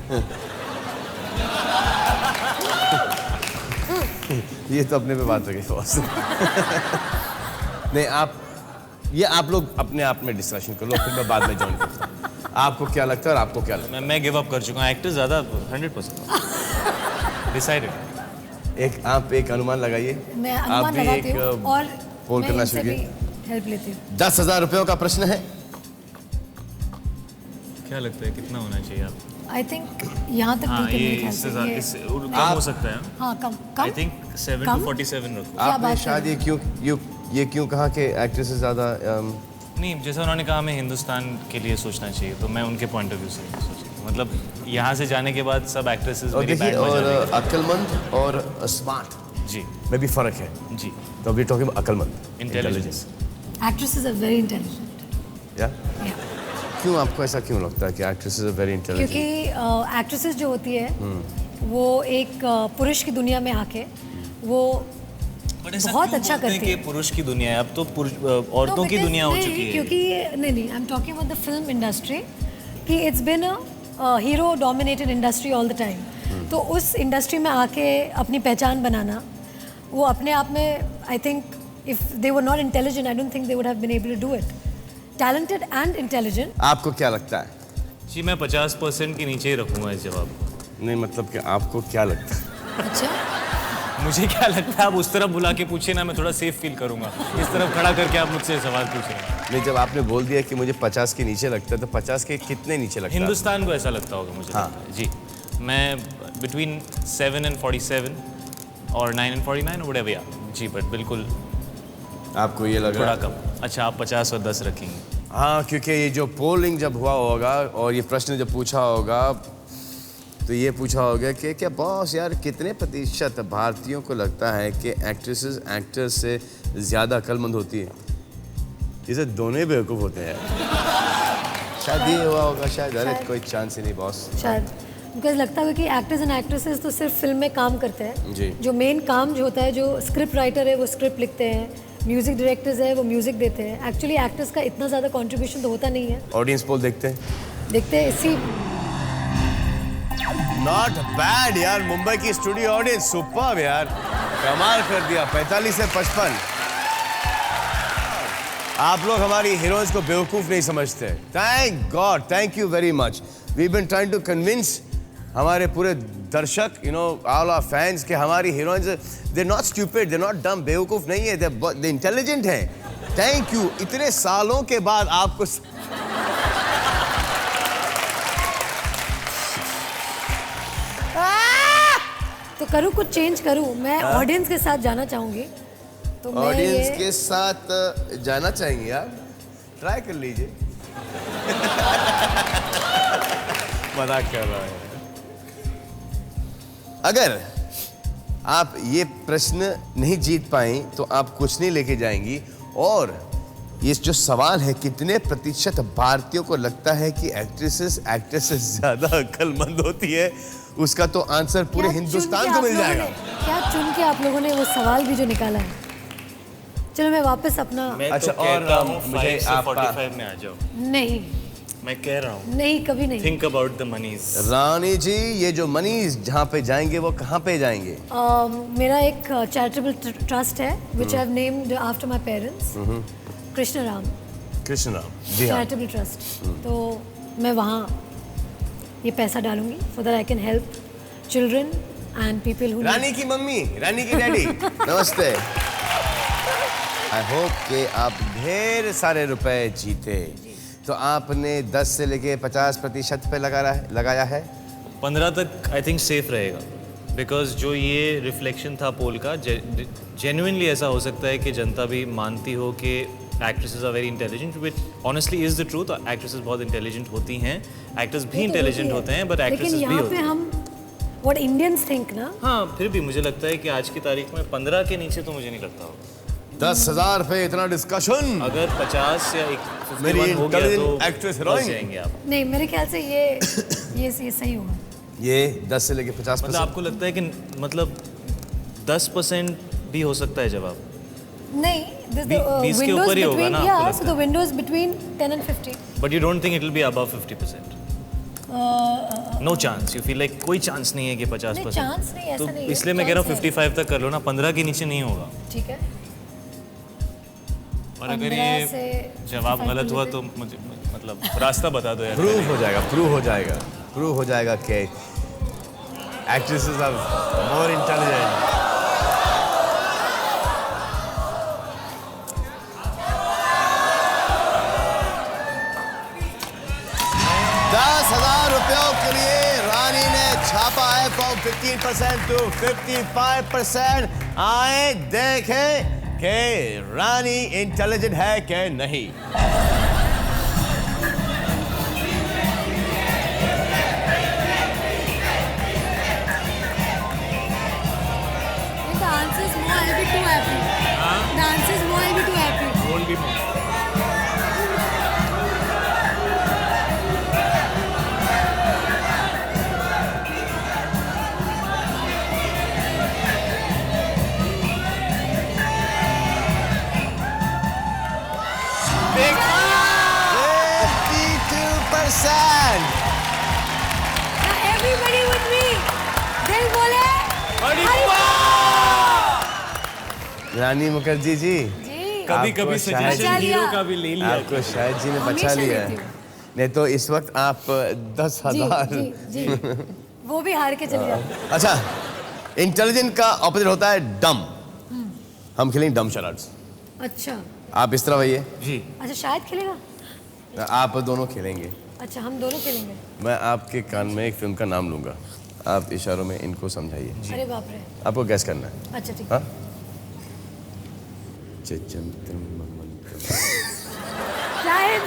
ये तो अपने पे बात हो गई बॉस। नहीं ये आप लोग अपने आप में डिस्कशन कर लो, फिर मैं बाद में ज्वाइन करता हूँ। आपको क्या लगता है और आपको क्या लगता है? मैं गिव अप कर चुका हूँ, एक्टर ज्यादा 100% डिसाइडेड। एक आप एक अनुमान लगाइए। मैं अनुमान लगाती हूँ और पोल मैं करना इनसे शुरू भी कीजिए। हेल्प लेती हूँ। 10,000 रुपयों का प्रश्न है। क्या लगता है कितना होना चाहिए आप? आई थिंक यहाँ तक हाँ, ठीक है ये मेरे ख्याल इससे से। इससे कम हो सकता है। हाँ कम आई थिंक 7 कम? to 47 रखो। आपने शायद ये क्यों कहा कि एक्ट्रेस से ज्यादा नहीं, जैसा उन्होंने कहा हमें हिंदुस्तान के लिए सोचना चाहिए, तो मैं उनके पॉइंट ऑफ व्यू से सोचा। मतलब यहाँ से जाने के बाद सब एक्ट्रेसेस मेरी बैंड में और जाएंगी। अक्लमंद और स्मार्ट जी में भी फर्क है जी। तो वी टॉकिंग अक्लमंद, intelligence. Actresses are very intelligent. या क्यों आपको ऐसा क्यों लगता है कि एक्ट्रेसेस आर वेरी इंटेलिजेंट? क्योंकि एक्ट्रेसेस जो होती है वो एक पुरुष की दुनिया में आके वो बहुत अच्छा करती है। कि पुरुष की दुनिया है, अब तो औरतों की दुनिया हो चुकी है। क्योंकि नहीं I am talking about the film industry कि it's been a hero dominated industry all the time. तो उस इंडस्ट्री में आके अपनी पहचान बनाना, वो अपने आप में I think if they were not intelligent I don't think they would have been able to do it. Talented and intelligent. आपको क्या लगता है? जी मैं 50% के नीचे ही रखूंगा इस जवाब को। नहीं मतलब कि आपको क्या लगता है? अच्छा मुझे क्या लगता है आप उस तरफ बुला के पूछिए ना, मैं थोड़ा सेफ फील करूंगा। इस तरफ खड़ा करके आप मुझसे सवाल पूछ रहे हैं। नहीं जब आपने बोल दिया कि मुझे 50 के नीचे लगता है तो 50 के कितने नीचे लगता है? हिंदुस्तान को ऐसा लगता होगा मुझे। हाँ। जी मैं बिटवीन 7 and 47 और 9 and 49 वुडेवर या जी, बट बिल्कुल आपको ये लग रहा थोड़ा कम। अच्छा आप 50 और 10 रखेंगे? हाँ क्योंकि ये जो पोलिंग जब हुआ होगा और ये प्रश्न जब पूछा होगा तो ये पूछा होगा कि क्या बॉस यार कितने प्रतिशत भारतीयों को लगता है कि एक्ट्रेसेस एक्टर्स से ज़्यादा अक्लमंद होती है? इसे दोनों बेवकूफ़ होते हैं। शायद ये हुआ होगा, शायद अरे कोई चांस ही नहीं बॉस। शायद बिकॉज लगता है कि एक्टर्स एंड एक्ट्रेसेस तो सिर्फ फिल्म में काम करते हैं। जी। जो मेन काम जो होता है, जो स्क्रिप्ट राइटर है वो स्क्रिप्ट लिखते हैं, म्यूजिक डायरेक्टर्स है वो म्यूजिक देते हैं। एक्चुअली एक्टर्स का इतना ज़्यादा कंट्रीब्यूशन तो होता नहीं है। ऑडियंस पोल देखते हैं इसी नॉट बैड यार, मुंबई की स्टूडियो ऑडियंस सुपर्ब यार, कमाल कर दिया। 45 से 55। आप लोग हमारी हीरोइंस को बेवकूफ नहीं समझते। Thank God, thank you very much. We been trying to convince हमारे पूरे दर्शक, you know all our fans कि हमारी हीरोइंस they not stupid, they not dumb, बेवकूफ नहीं है, दे इंटेलिजेंट हैं। Thank you. इतने सालों के बाद आपको तो करूँ, कुछ चेंज करूँ। मैं ऑडियंस के साथ जाना चाहूँगी। तो ऑडियंस के साथ जाना चाहेंगे यार? ट्राई कर लीजिए। मजाक कर रहा है। अगर आप ये प्रश्न नहीं जीत पाई तो आप कुछ नहीं लेके जाएंगी। और ये जो सवाल है, कितने प्रतिशत भारतीयों को लगता है कि एक्ट्रेसेस ज्यादा अक्लमंद होती है, उसका तो आंसर पूरे हिंदुस्तान को मिल जाएगा। क्या चुन के आप लोगों ने वो सवाल भी जो निकाला है। चलो मैं वापस अपना अच्छा, और मुझे आप 45 में आ जाओ। नहीं, मैं कह रहा हूँ नहीं, कभी नहीं। Think about the monies. Rani ji, ये जो मनीज जहाँ पे जाएंगे वो कहाँ पे जाएंगे? मेरा एक चैरिटेबल ट्रस्ट है which I've named after my parents, Krishna Ram ji हाँ। Charitable trust. तो मैं वहाँ ये पैसा डालूंगी so that I can help children and people who रानी की मम्मी, रानी की डैडी, नमस्ते। आई होप कि आप ढेर सारे रुपए जीते। तो आपने 10 से लेके 50% पे लगाया है। 15 तक आई थिंक सेफ रहेगा, बिकॉज जो ये रिफ्लेक्शन था पोल का, जेन्युइनली ऐसा हो सकता है कि जनता भी मानती हो कि actresses are very intelligent, which honestly is the truth. Actresses बहुत इंटेलिजेंट होती हैं, एक्टर्स भी इंटेलिजेंट होते हैं, बट एक्ट्रेसेस भी होती हैं। हम व्हाट इंडियंस थिंक ना। हाँ, फिर भी मुझे लगता है कि आज की तारीख में 15 के नीचे तो मुझे नहीं लगता होगा। 10,000 पे इतना डिस्कशन। अगर 50 या 51 हो गया तो एक्ट्रेस बच जाएंगे आप। नहीं, मेरे ख्याल से ये सही होगा। ये 10 से लेके 50%। मतलब आपको लगता है कि मतलब 10% भी हो सकता है जवाब? नहीं, बीस के ऊपर ही होगा ना आपको लगता है? So the windows between 10 and 50. But you don't think it will be above 50%? No chance. You feel like कोई चांस नहीं है कि 50%? नहीं, चांस नहीं, ऐसा तो नहीं है। इसलिए मैं कह रहा हूँ 55 तक कर लो ना, 15 के नीचे नहीं होगा। ठीक है। और अगर ये जवाब गलत हुआ तो मुझे मतलब रास्ता बता दो यार। प्रूव हो जाएगा कि एक्ट्रेसेस आर मोर इंटेलिजेंट। ₹10,000 के लिए रानी ने छापा है फ्रॉम 15% to 55%। आए देखें कि रानी इंटेलिजेंट है कि नहीं। The answer is more. I'll be too happy. The answer is more. I'll be too happy. Won't be more. Now everybody with me. दिल बोले रानी मुखर्जी जी, कभी कभी सजेशन हीरो का भी ले लिया। आपको शायद जी ने बचा लिया है, नहीं तो इस वक्त आप 10,000। जी, वो भी हार के चले जाते। अच्छा, इंटेलिजेंट का ऑपोजिट होता है डम। हम खेलेंगे डम शराड्स। अच्छा, आप इस तरफ आइए जी। अच्छा शायद खेलेगा। आप दोनों खेलेंगे। अच्छा, हम दोनों खेलेंगे। मैं आपके कान में एक फिल्म का नाम लूंगा, आप इशारों में इनको समझाइए। अरे बाप रे। आपको गैस करना है। अच्छा ठीक। हाँ? शायद।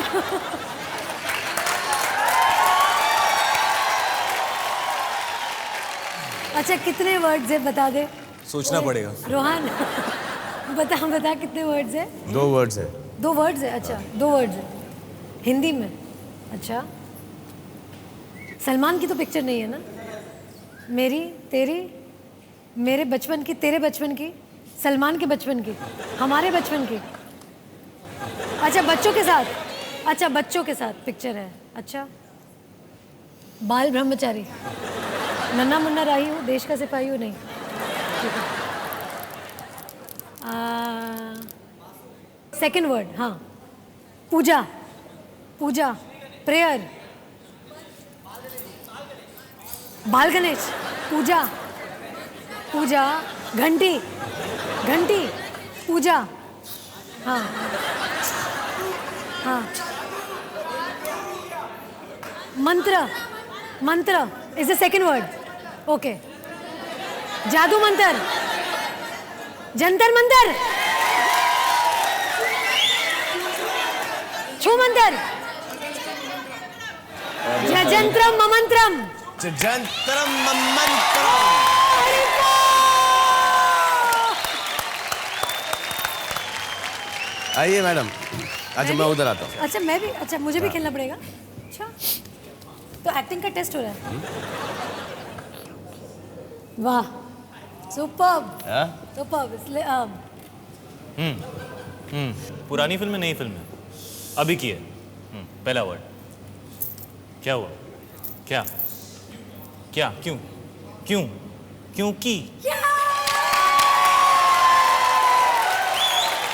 अच्छा, कितने वर्ड्स है बता दे। सोचना पड़ेगा। रोहन बता कितने वर्ड्स है? 2 वर्ड्स है। 2 वर्ड्स है। अच्छा, 2 वर्ड्स है हिंदी में। अच्छा, सलमान की तो पिक्चर नहीं है ना? मेरी, तेरी, मेरे बचपन की, तेरे बचपन की, सलमान के बचपन की, हमारे बचपन की। अच्छा, बच्चों के साथ। अच्छा, बच्चों के साथ पिक्चर है। अच्छा, बाल ब्रह्मचारी, नन्ना मुन्ना राही हूँ, देश का सिपाही हूँ, नहीं। ठीक है। सेकेंड वर्ड, हाँ, पूजा, पूजा, प्रेयर, बाल गणेश, पूजा, पूजा, घंटी, घंटी, पूजा, हाँ हाँ, मंत्र, मंत्र is the second word. Okay, जादू मंत्र, जंतर मंतर, छू मंतर, जंत्रम ममंत्रम, जंत्रम ममंत्रम। आइए मैडम। अच्छा मैं उधर आता हूँ। अच्छा मैं भी, अच्छा मुझे भी खेलना पड़ेगा। अच्छा तो एक्टिंग का टेस्ट हो रहा है। वाह सुपर्ब सुपर्ब। इसलिए पुरानी फिल्म है नई फिल्म है? अभी की है। पहला वर्ड क्या हुआ? क्या क्या क्यों क्यों क्योंकि?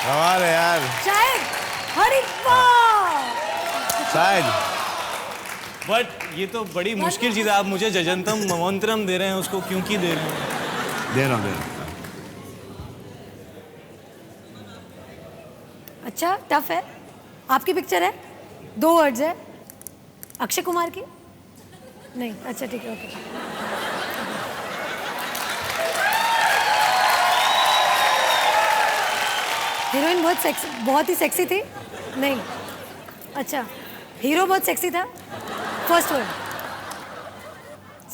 कमाल है यार। शायद हरी वाह। शायद बट ये तो बड़ी मुश्किल चीज़ है। आप मुझे जजंतम ममंत्रम दे रहे हैं, उसको क्योंकि दे रहे हैं। दे रहा हूँ। अच्छा टफ है। आपकी पिक्चर है, 2 वर्ड्स है। अक्षय कुमार की नहीं? अच्छा ठीक है ओके। हीरोइन बहुत ही सेक्सी थी? नहीं। अच्छा हीरो बहुत सेक्सी था? First word.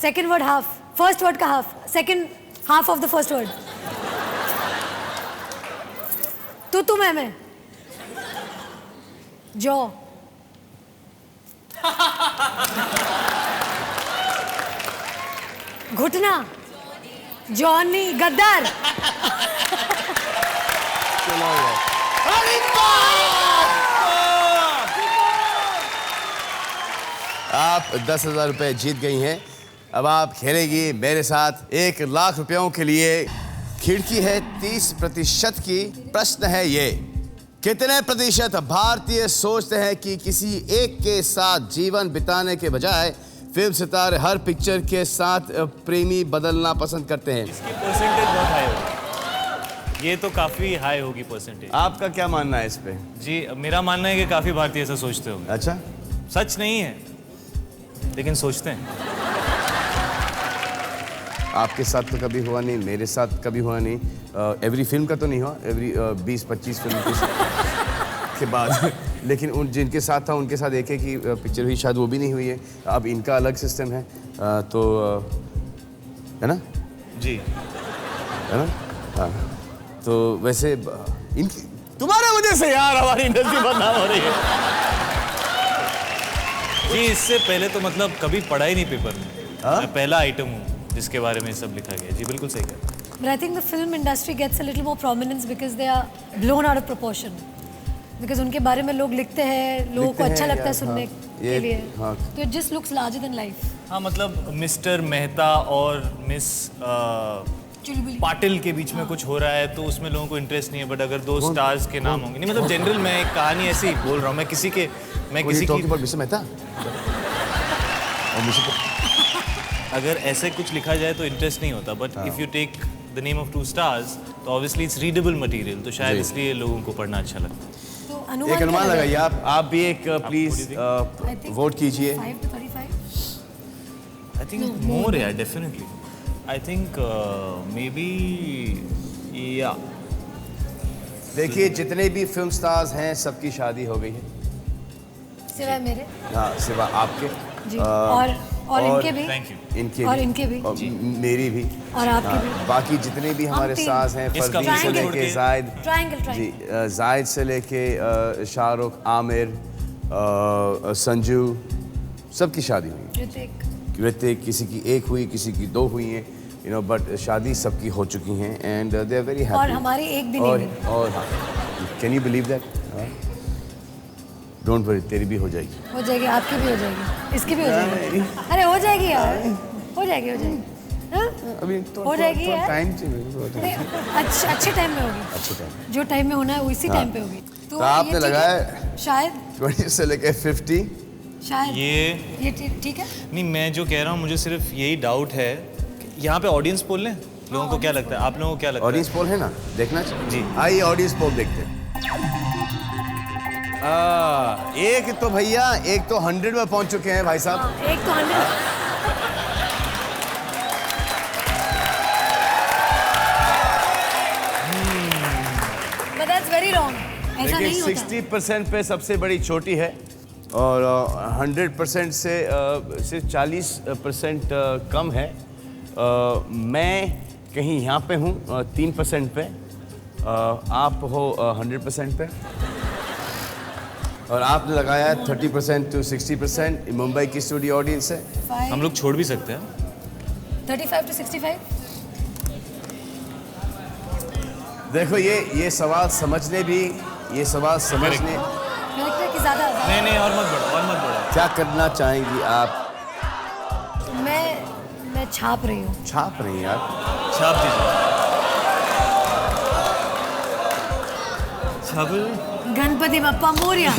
Second word half. First word का half. Second half of the first word. तू मैं जॉ। घुटना। जॉनी गद्दार। आप 10,000 रुपए जीत गई हैं। अब आप खेलेगी मेरे साथ 1 लाख रुपयों के लिए। खिड़की है 30% की। प्रश्न है ये, कितने प्रतिशत भारतीय सोचते हैं कि किसी एक के साथ जीवन बिताने के बजाय फिल्म सितारे हर पिक्चर के साथ प्रेमी बदलना पसंद करते हैं? इसकी परसेंटेज बहुत हाई होगी। ये तो काफ़ी हाई होगी परसेंटेज। आपका क्या मानना है इस पे? जी मेरा मानना है कि काफ़ी भारतीय ऐसा सोचते होंगे। अच्छा सच नहीं है लेकिन सोचते हैं। आपके साथ तो कभी हुआ नहीं, मेरे साथ कभी हुआ नहीं। एवरी फिल्म का तो नहीं हुआ, एवरी 20-25 फिल्म के बाद। लेकिन उन जिनके साथ था उनके साथ एक ही पिक्चर हुई, शायद वो भी नहीं हुई है। अब इनका अलग सिस्टम है तो है ना जी, है ना? हाँ तो वैसे इनकी तुम्हारे वजह से यार हमारी इंडस्ट्री बदनाम हो रही है। जी इससे पहले तो मतलब कभी पढ़ा ही नहीं पेपर में। मैं पहला आइटम हूँ जिसके बारे में सब लिखा गया। जी बिल्कुल सही कहा। But I think the film industry gets a little more prominence because they are blown out of proportion. Because उनके बारे में लोग लिखते हैं, लोगों को अच्छा लगता है सुनने के लिए। तो it just looks larger than life. हाँ मतलब मिस्टर मेहता और मिस पाटिल के बीच में कुछ हो रहा है तो उसमें लोगों को इंटरेस्ट नहीं है। बट अगर 2 स्टार्स के नाम होंगे, नहीं मतलब जनरल मैं एक कहानी ऐसी बोल रहा हूँ। मैं किसी की मिस्टर मेहता अगर ऐसे कुछ लिखा जाए तो इंटरेस्ट नहीं होता। But if you take the name of 2 stars तो ऑब्वियसली इट्स रीडेबल मटेरियल, तो शायद इसलिए लोगों को पढ़ना अच्छा लगता है। तो एक अनुमान लगाइए आप भी एक प्लीज वोट कीजिए। 5 to 35? आई थिंक मोर यार definitely. I think may be या। देखिए जितने भी फिल्म स्टार्स हैं सबकी शादी हो गई है सिवाय मेरे। हाँ सिवा आपके जी। और इनके भी। इनके और भी, इनके भी और मेरी भी और आपके भी। बाकी जितने भी हमारे सास हैं, फरदीन से लेके जायद जी, जायद से लेके शाहरुख, आमिर, संजू, सबकी शादी हुई। ऋतिक किसी की 1 हुई, किसी की 2 हुई हैं, यू नो, बट शादी सबकी हो चुकी हैं and they are very happy. और हमारी एक भी नहीं हुई। और can you believe that? Don't worry, तेरी भी हो जाएगी। हो जाएगी, आपकी भी हो जाएगी, इसकी भी हो जाएगी। अरे हो जाएगी यार, हो जाएगी अभी हो जाएगी यार। टाइम अच्छे टाइम में होगी। अच्छे टाइम जो टाइम में होना है उसी टाइम पे होगी। तो आपने लगाया शायद 20 से लेके 50। शायद ये ठीक है। नहीं, मैं जो कह रहा हूँ मुझे सिर्फ यही डाउट है कि यहाँ पे ऑडियंस पोल लें। लोगों को क्या लगता है? आप लोगों को क्या लगता है? ऑडियंस पोल है ना, देखना जी। आइए ऑडियंस पोल देखते हैं। एक तो भैया 100 में पहुंच चुके हैं भाई साहब। एक तो 100। But that's very wrong. ऐसा नहीं होता। 60% पे सबसे बड़ी चोटी है और 100% से सिर्फ 40% कम है। मैं कहीं यहाँ पे हूँ 3% पे, आप हो 100% पे। और आपने लगाया 30% to 60%। मुंबई की स्टूडियो ऑडियंस है। हम लोग छोड़ भी सकते हैं। 35 to 65। देखो ये सवाल समझने भी, ये सवाल समझने मुझे लगता है कि ज़्यादा नहीं और मत बढ़ो। क्या करना चाहेंगी आप? मैं छाप रही हूँ। छाप रही हैं आप? छाप दीजिए। छाप। गणपति बप्पा मोरिया।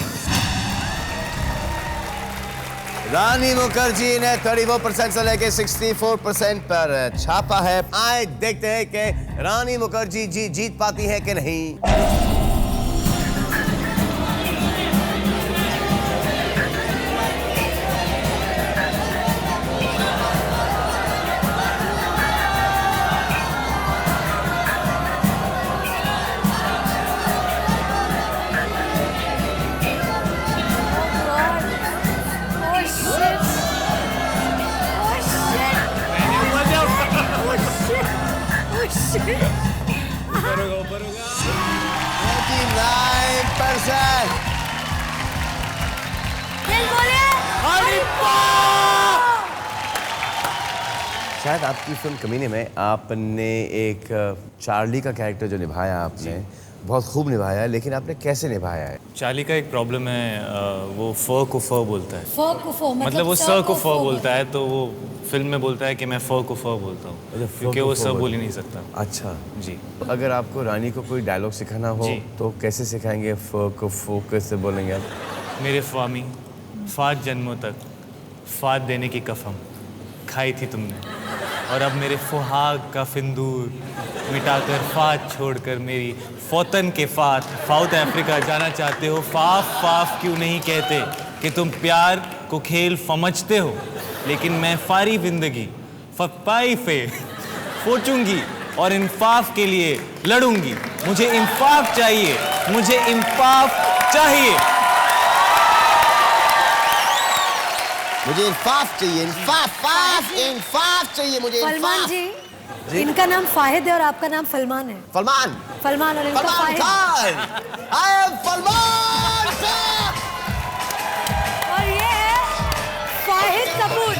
रानी मुखर्जी ने 34% से लेके 64% पर छापा है। आए देखते हैं कि रानी मुखर्जी जी जीत पाती है कि नहीं। ऊपर होगा 99%। शायद आपकी फिल्म कमीने में आपने एक चार्ली का कैरेक्टर जो निभाया आपने बहुत खूब निभाया है, लेकिन आपने कैसे निभाया है? चार्ली का एक प्रॉब्लम है, वो फ को फ बोलता है। फ को फ मतलब वो स को फ बोलता है, तो वो फिल्म में बोलता है कि मैं फ को फ बोलता हूँ, क्योंकि वो स बोल ही नहीं सकता। अच्छा जी। अगर आपको रानी को कोई डायलॉग सिखाना हो तो कैसे सिखाएंगे? फ को फ कैसे बोलेंगे आप? मेरे स्वामी, फात जन्मों तक फात देने की कसम खाई थी तुमने, और अब मेरे फुहाग का फिंदूर मिटाकर फात छोड़कर मेरी फौतन के फात साउथ अफ्रीका जाना चाहते हो। फाफ फाफ क्यों नहीं कहते कि तुम प्यार को खेल समझते हो, लेकिन मैं फारी जिंदगी फपाई पे सोचूंगी और इंसाफ के लिए लड़ूंगी। मुझे इंसाफ चाहिए, मुझे इंसाफ चाहिए। मुझे इंसाफ चाहिए, इंसाफ चाहिए मुझे। सलमान जी, इनका नाम फाहिद है और आपका नाम सलमान है। सलमान और इनका फाहिद। I am Salman Khan. और ये है फाहिद कपूर।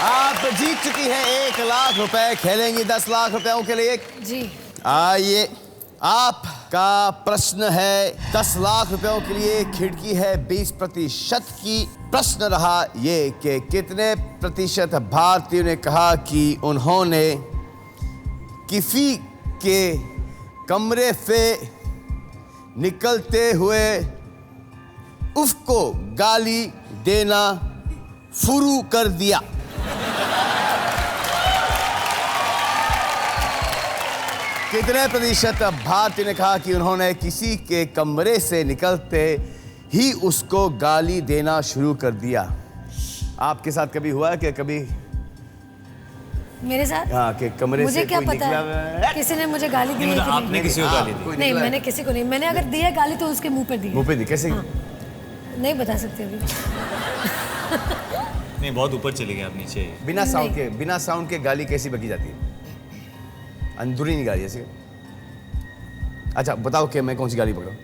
आप जीत चुकी हैं 1 लाख रुपए, खेलेंगी 10 लाख रुपयों के लिए। जी आइए, आपका प्रश्न है 10 लाख रुपयों के लिए, खिड़की है 20% की। प्रश्न रहा ये कि कितने प्रतिशत भारतीयों ने कहा कि उन्होंने किसी के कमरे से निकलते हुए उसको गाली देना शुरू कर दिया? कितने प्रतिशत भारतीय ने कहा कि उन्होंने किसी के कमरे से निकलते ही उसको गाली देना शुरू कर दिया? आपके साथ कभी हुआ है कि कभी मेरे साथ? हाँ, कि कमरे मुझे से क्या कोई पता निकला? किसी ने मुझे गाली दी है कि आपने नहीं? किसी को गाली दी? नहीं, मैंने किसी को नहीं। मैंने अगर दी है गाली तो उसके मुंह पर दी है। मुंह पे दी? कैसे? हाँ। नहीं बता सकते अभी। नहीं, बहुत ऊपर चले गए आप नीचे। बिना साउंड के गाली कैसी बकी जाती है? अंदरूनी गाली ऐसे? अच्छा बताओ कि मैं कौन सी गाली पकड़ूं?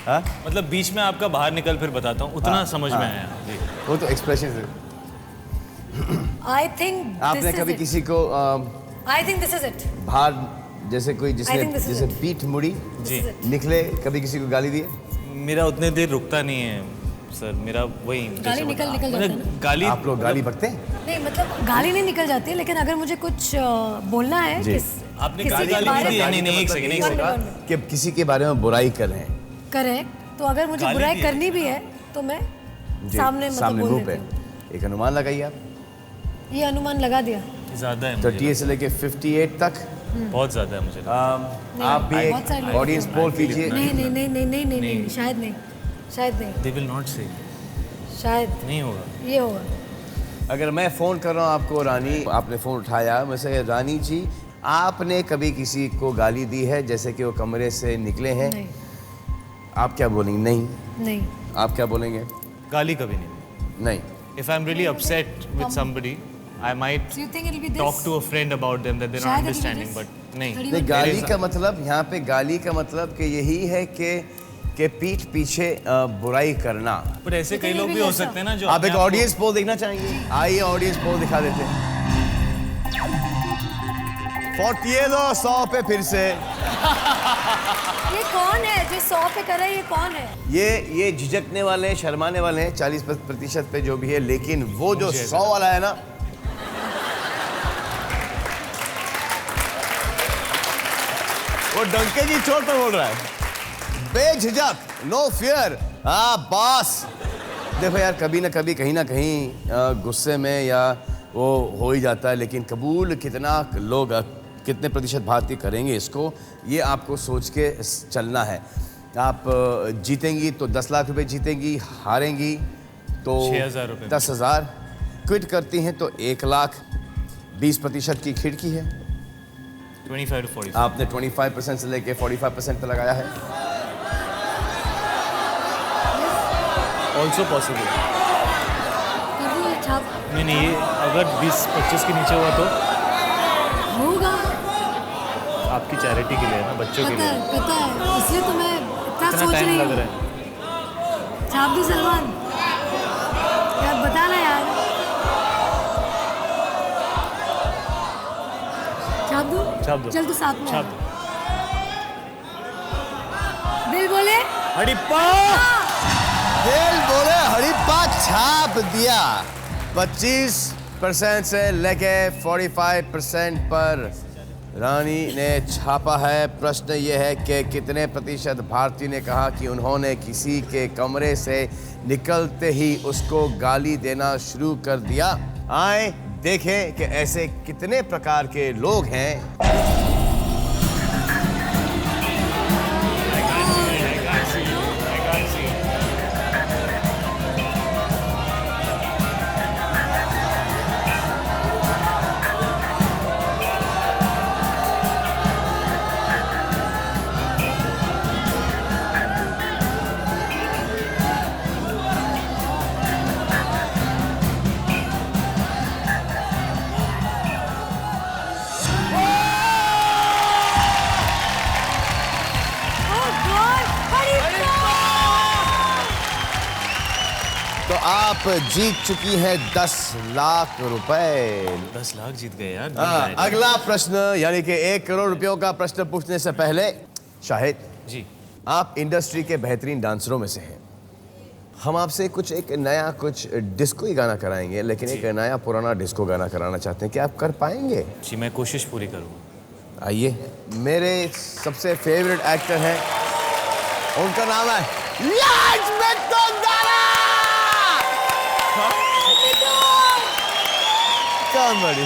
हाँ? मतलब बीच में आपका बाहर निकल फिर बताता हूँ, उतना समझ में आया जी। वो तो एक्सप्रेशन है। I think आपने कभी किसी को I think this is it. बाहर जैसे कोई I think this is जिसे it. पीठ मुड़ी जी निकले, कभी किसी को गाली दिए? मेरा उतने देर रुकता नहीं है सर, मेरा वही गाली निकल जाता है ना? गाली आप लोग गाली बकते हैं? नहीं मतलब गाली नहीं निकल जाती है, लेकिन अगर मुझे कुछ बोलना है जी। आपने किसी गाली के नहीं बारे दी है, में नहीं एक सेकंड, एक One सेकंड। minute. कि किसी के बारे में बुराई कर रहे हैं, करेक्ट, तो अगर मुझे गाली बुराई दी है। करनी भी है तो मैं जी, सामने मतलब सामने बोल मुंह पे देती हूँ। एक अनुमान लगाइए आप। ये अनुमान लगा दिया। ज्यादा है 38 से लेके 58 तक। बहुत ज्यादा है मुझे लगता है। आप भी बहुत सारे एक लोग ऑडियंस पोल कीजिए। नहीं नहीं नहीं नहीं नहीं नहीं नहीं शायद नहीं, शायद नहीं, They will not say, शायद नहीं होगा। ये होगा। अगर मैं फोन कर रहा हूँ आपको, रानी, आपने फोन उठाया, मैं से रानी जी आपने कभी किसी को गाली दी है जैसे कि वो कमरे से निकले हैं? नहीं आप क्या बोलेंगे? नहीं। नहीं। आप क्या बोलेंगे? गाली कभी नहीं। नहीं। If I'm really upset with somebody, I might So you think it'll be this? talk to a friend about them that they're not शायद it'll be understanding, this? but नहीं। नहीं, गाली का मतलब यहाँ पे गाली का मतलब कि यही है कि पीठ पीछे बुराई करना। पर ऐसे कई लोग भी हो सकते हैं ना जो आप अपने एक आप को- ऑडियंस पोल देखना चाहेंगे? आइए ऑडियंस पोल दिखा देते हैं। 100 पे फिर से। ये कौन है जो 100 पे कर रहा है? ये कौन है? ये झिझकने वाले हैं, शर्माने वाले हैं 40% पे जो भी है, लेकिन वो जो मुझे 100 वाला है ना, वो डंके की चोट पे बोल रहा है, बेझिझक, नो फियर। हाँ बॉस, देखो यार, कभी ना कभी कहीं ना कहीं गुस्से में या वो हो ही जाता है, लेकिन कबूल कितना लोग, कितने प्रतिशत भारतीय करेंगे इसको, ये आपको सोच के चलना है। आप जीतेंगी तो 10 लाख रुपए जीतेंगी, हारेंगी तो 6,000 रुपए। 10,000, क्विट करती हैं तो 1 लाख। 20% की खिड़की है। 25 to 40। आपने 25% से लेके 45% पे लगाया है। Also possible। कर दो ये छाप। नहीं, ये अगर 20-25 के नीचे हुआ तो होगा। आपकी चैरिटी के लिए है ना, बच्चों के पता लिए। है, पता है, इसलिए तो मैं इतना कितना सोच टाइम रही लग हूँ। रहा है? छाप दो सलमान, यार बताना यार। छाप दो। चल तू साथ में। छाप दो। दिल बोले हड़िप्पा। दिल बोले हड़िप्पा, छाप दिया। 25% से लेके 45% पर रानी ने छापा है। प्रश्न ये है कि कितने प्रतिशत भारतीय ने कहा कि उन्होंने किसी के कमरे से निकलते ही उसको गाली देना शुरू कर दिया। आए देखें कि ऐसे कितने प्रकार के लोग हैं। तो आप जीत चुकी हैं 10 लाख रुपए। 10 लाख जीत गए यार। अगला प्रश्न, यानी कि 1 करोड़ रुपयों का प्रश्न पूछने से पहले, शाहिद जी, आप इंडस्ट्री के बेहतरीन डांसरों में से हैं। हम आपसे एक नया डिस्को ही गाना कराएंगे, लेकिन एक नया पुराना डिस्को गाना कराना चाहते हैं। क्या आप कर पाएंगे? जी, मैं कोशिश पूरी करूँगा। आइए, मेरे सबसे फेवरेट एक्टर हैं, उनका नाम है लाज बेतोदारा। कौन बड़ी?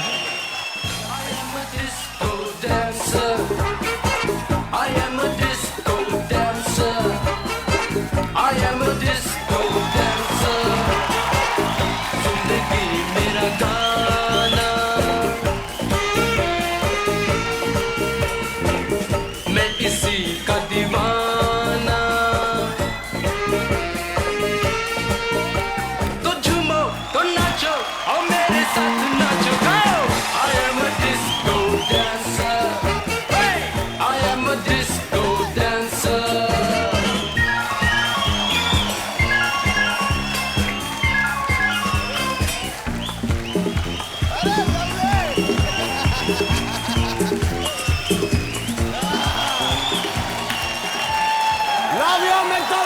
काव्या मेहता,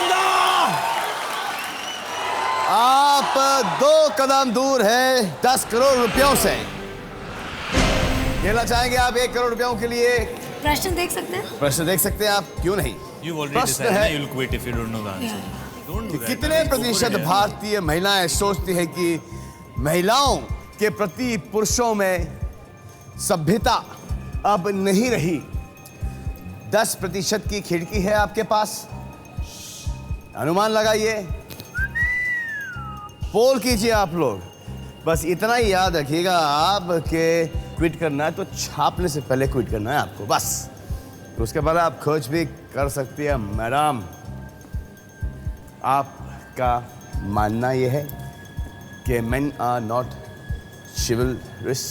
आप 2 कदम दूर है 10 करोड़ रुपयों से। खेलना चाहेंगे आप 1 करोड़ रुपयों के लिए? प्रश्न देख सकते हैं? प्रश्न देख सकते हैं आप, क्यों नहीं? You've already प्रश्न decided है you'll quit if you don't know the answer. Don't do कि that. कितने प्रतिशत भारतीय महिलाएं सोचती है कि महिलाओं के प्रति पुरुषों में सभ्यता अब नहीं रही? 10% की खिड़की है आपके पास, अनुमान लगाइए, पोल कीजिए आप लोग। बस इतना ही याद रखिएगा, आप के क्विट करना है तो छापने से पहले क्विट करना है आपको, बस। तो उसके बाद आप खोज भी कर सकती है मैडम। आपका मानना यह है कि men are not chivalrous?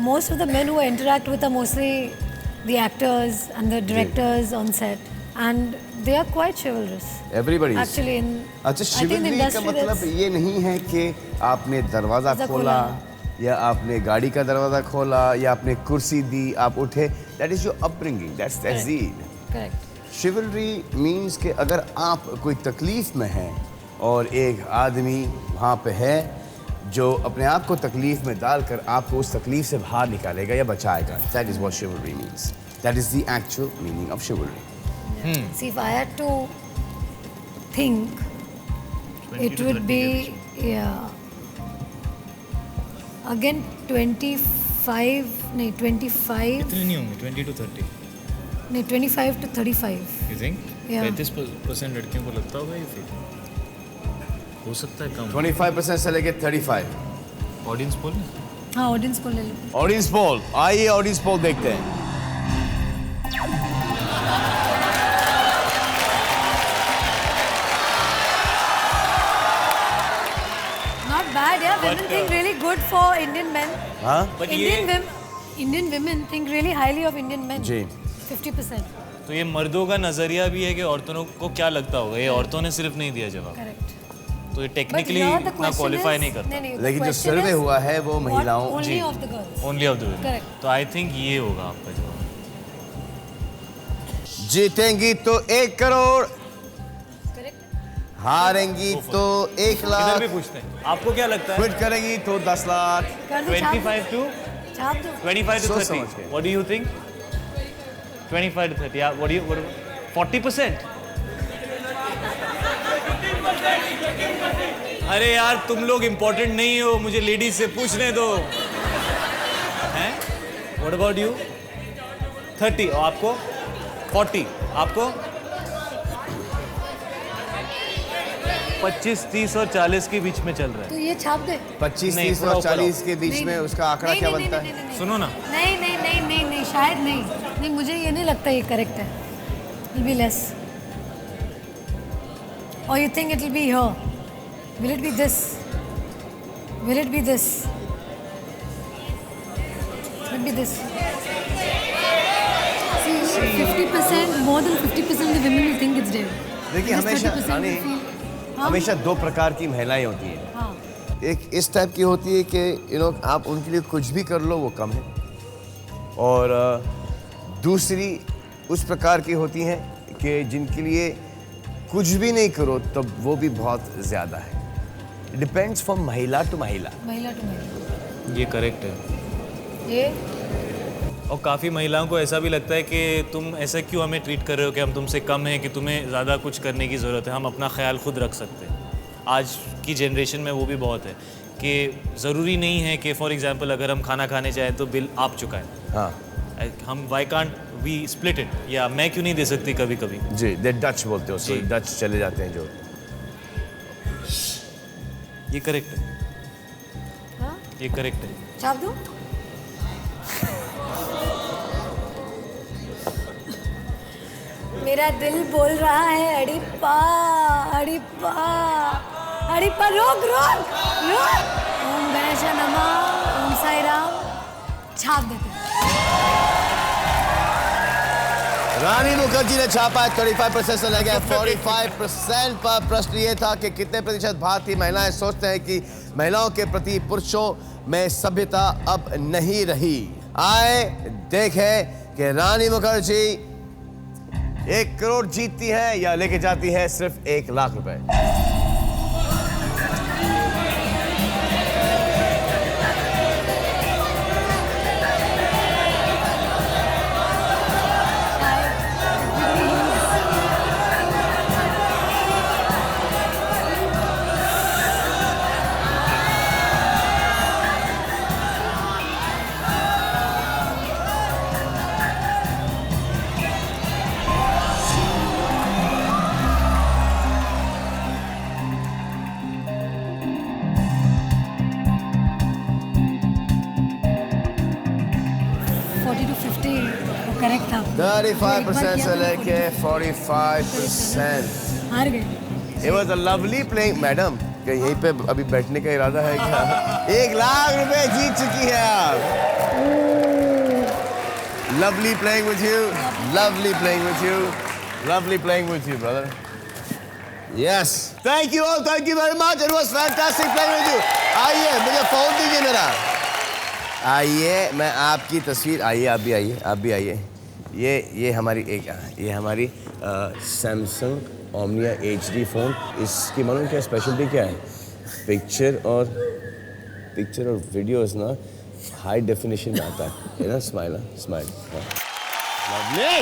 Most of the men who I interact with are mostly the actors and the directors on set, and they are quite chivalrous. Everybody is. Actually, in अच्छा, I think in the chivalry का industry मतलब that's- ये नहीं है कि आपने दरवाजा खोला या आपने गाड़ी का दरवाजा खोला या आपने कुर्सी दी, आप उठे। That is your upbringing. That's it. Correct. शिवलरी means कि अगर आप कोई तकलीफ में हैं और एक आदमी वहाँ पे है जो अपने आप को तकलीफ में डालकर आपको उस तकलीफ से बाहर निकालेगा या बचाएगा, that is what chivalry means. That is the actual meaning of chivalry. See, if I had to think, 20 it to would 30 be, yeah, again 25, नहीं 25, इतने नहीं होंगे, 20 to 30. नहीं 25 to 35. You think? Yeah. 35% लड़कियों को लगता होगा ये फिर हो सकता है कम। 25% से लेके 35. Audience poll? हाँ, ऑडियंस पोल ले लो। ऑडियंस पोल, आइए ऑडियंस पोल देखते हैं। Not bad, yeah. Women think really good for Indian men. हाँ? Indian women think really highly of Indian men. जी। 50%. तो ये मर्दों का नजरिया भी है कि औरतों को क्या लगता होगा, ये औरतों ने सिर्फ नहीं दिया जवाब। Correct. तो ये टेक्निकली इतना क्वालिफाई नहीं करता। लेकिन जो सर्वे हुआ है वो महिलाओं Only of the girls. Only of the women. Correct. तो आई थिंक ये होगा आपका जवाब। जीतेंगी तो 1 करोड़, Correct. हारेंगी तो 1 इधर लाख, भी पूछते हैं, आपको क्या लगता है? क्विट करेंगी तो 10 लाख। कर दो, छाप दो। 25 to छाप दो। 25 to सोच 30. समझ के। What do you think? 25 to 30. Yeah. What 40%? अरे यार तुम लोग इम्पोर्टेंट नहीं हो, मुझे लेडीज से पूछने दो। हैं? What about you? 30. और आपको? 40. आपको? 25, 30 और 40 के बीच में चल रहा है। तो ये छाप दे। 25, नहीं, 30 थोड़ा और ऊपर 40 आओ। के बीच नहीं, में नहीं। उसका आंकड़ा नहीं, क्या नहीं, बनता नहीं, है? नहीं, नहीं। सुनो ना। नहीं, शायद नहीं। नहीं, मुझे ये नहीं लगता ये करेक्ट है। It'll be less. Or you think it'll be here? Will it be this? Will it be this? Will it be this? See, 50%, more than 50% of the women will think it's there. देखिए Just हमेशा 30% रानी, will feel, हाँ? हमेशा 2 प्रकार की महिलाएं होती हैं। हाँ। एक इस टाइप की होती है कि आप उनके लिए कुछ भी कर लो वो कम है, और दूसरी उस प्रकार की होती हैं कि जिनके लिए कुछ भी नहीं करो तब वो भी बहुत ज़्यादा है। डिपेंड्स फ्रॉम महिला टू महिला। महिला टू महिला। ये करेक्ट है। ये और काफ़ी महिलाओं को ऐसा भी लगता है कि तुम ऐसा क्यों हमें ट्रीट कर रहे हो कि हम तुमसे कम हैं, कि तुम्हें ज़्यादा कुछ करने की ज़रूरत है, हम अपना ख्याल खुद रख सकते हैं। आज की जनरेशन में वो भी बहुत है कि ज़रूरी नहीं है कि फॉर एग्जांपल अगर हम खाना खाने जाएँ तो बिल आप चुकाएं। हाँ, हम why can't we split it, या मैं क्यों नहीं दे सकती कभी कभी। जी, दे डच बोलते हो, सो डच चले जाते हैं जो। ये करेक्ट है। हाँ? ये करेक्ट है। छाप दूँ? मेरा दिल बोल रहा है अड़िप्पा, अड़िप्पा, अड़िप्पा, रोक रोक रोक। ओम गणेश नमः, ओम साई राम। छाप देते हैं। रानी मुखर्जी ने छापा 35% से लगे 45% पर। प्रश्न ये था कि कितने प्रतिशत भारतीय महिलाएं सोचते हैं कि महिलाओं के प्रति पुरुषों में सभ्यता अब नहीं रही। आए देखें कि रानी मुखर्जी 1 करोड़ जीतती है या लेके जाती है सिर्फ 1 लाख रुपए? करेक्ट था 35% से लेके 45%। हार गए। It was a lovely playing, madam. क्या यहीं पे अभी बैठने का इरादा है क्या? 1 लाख रुपए जीत चुकी है आप। Lovely playing with you. Lovely playing with you. Lovely playing with you, brother. Yes. Thank you all. Thank you very much. It was fantastic playing with you. आइए, मुझे फोन दीजिए मेरा। आइए, मैं आपकी तस्वीर। आइए, आप भी आइए। आप भी आइए। ये हमारी सैमसंग ओमनिया HD फ़ोन। इसकी मालूम क्या स्पेशलिटी क्या है? पिक्चर और वीडियोस ना हाई डेफिनेशन में आता है ना। Smile lovely.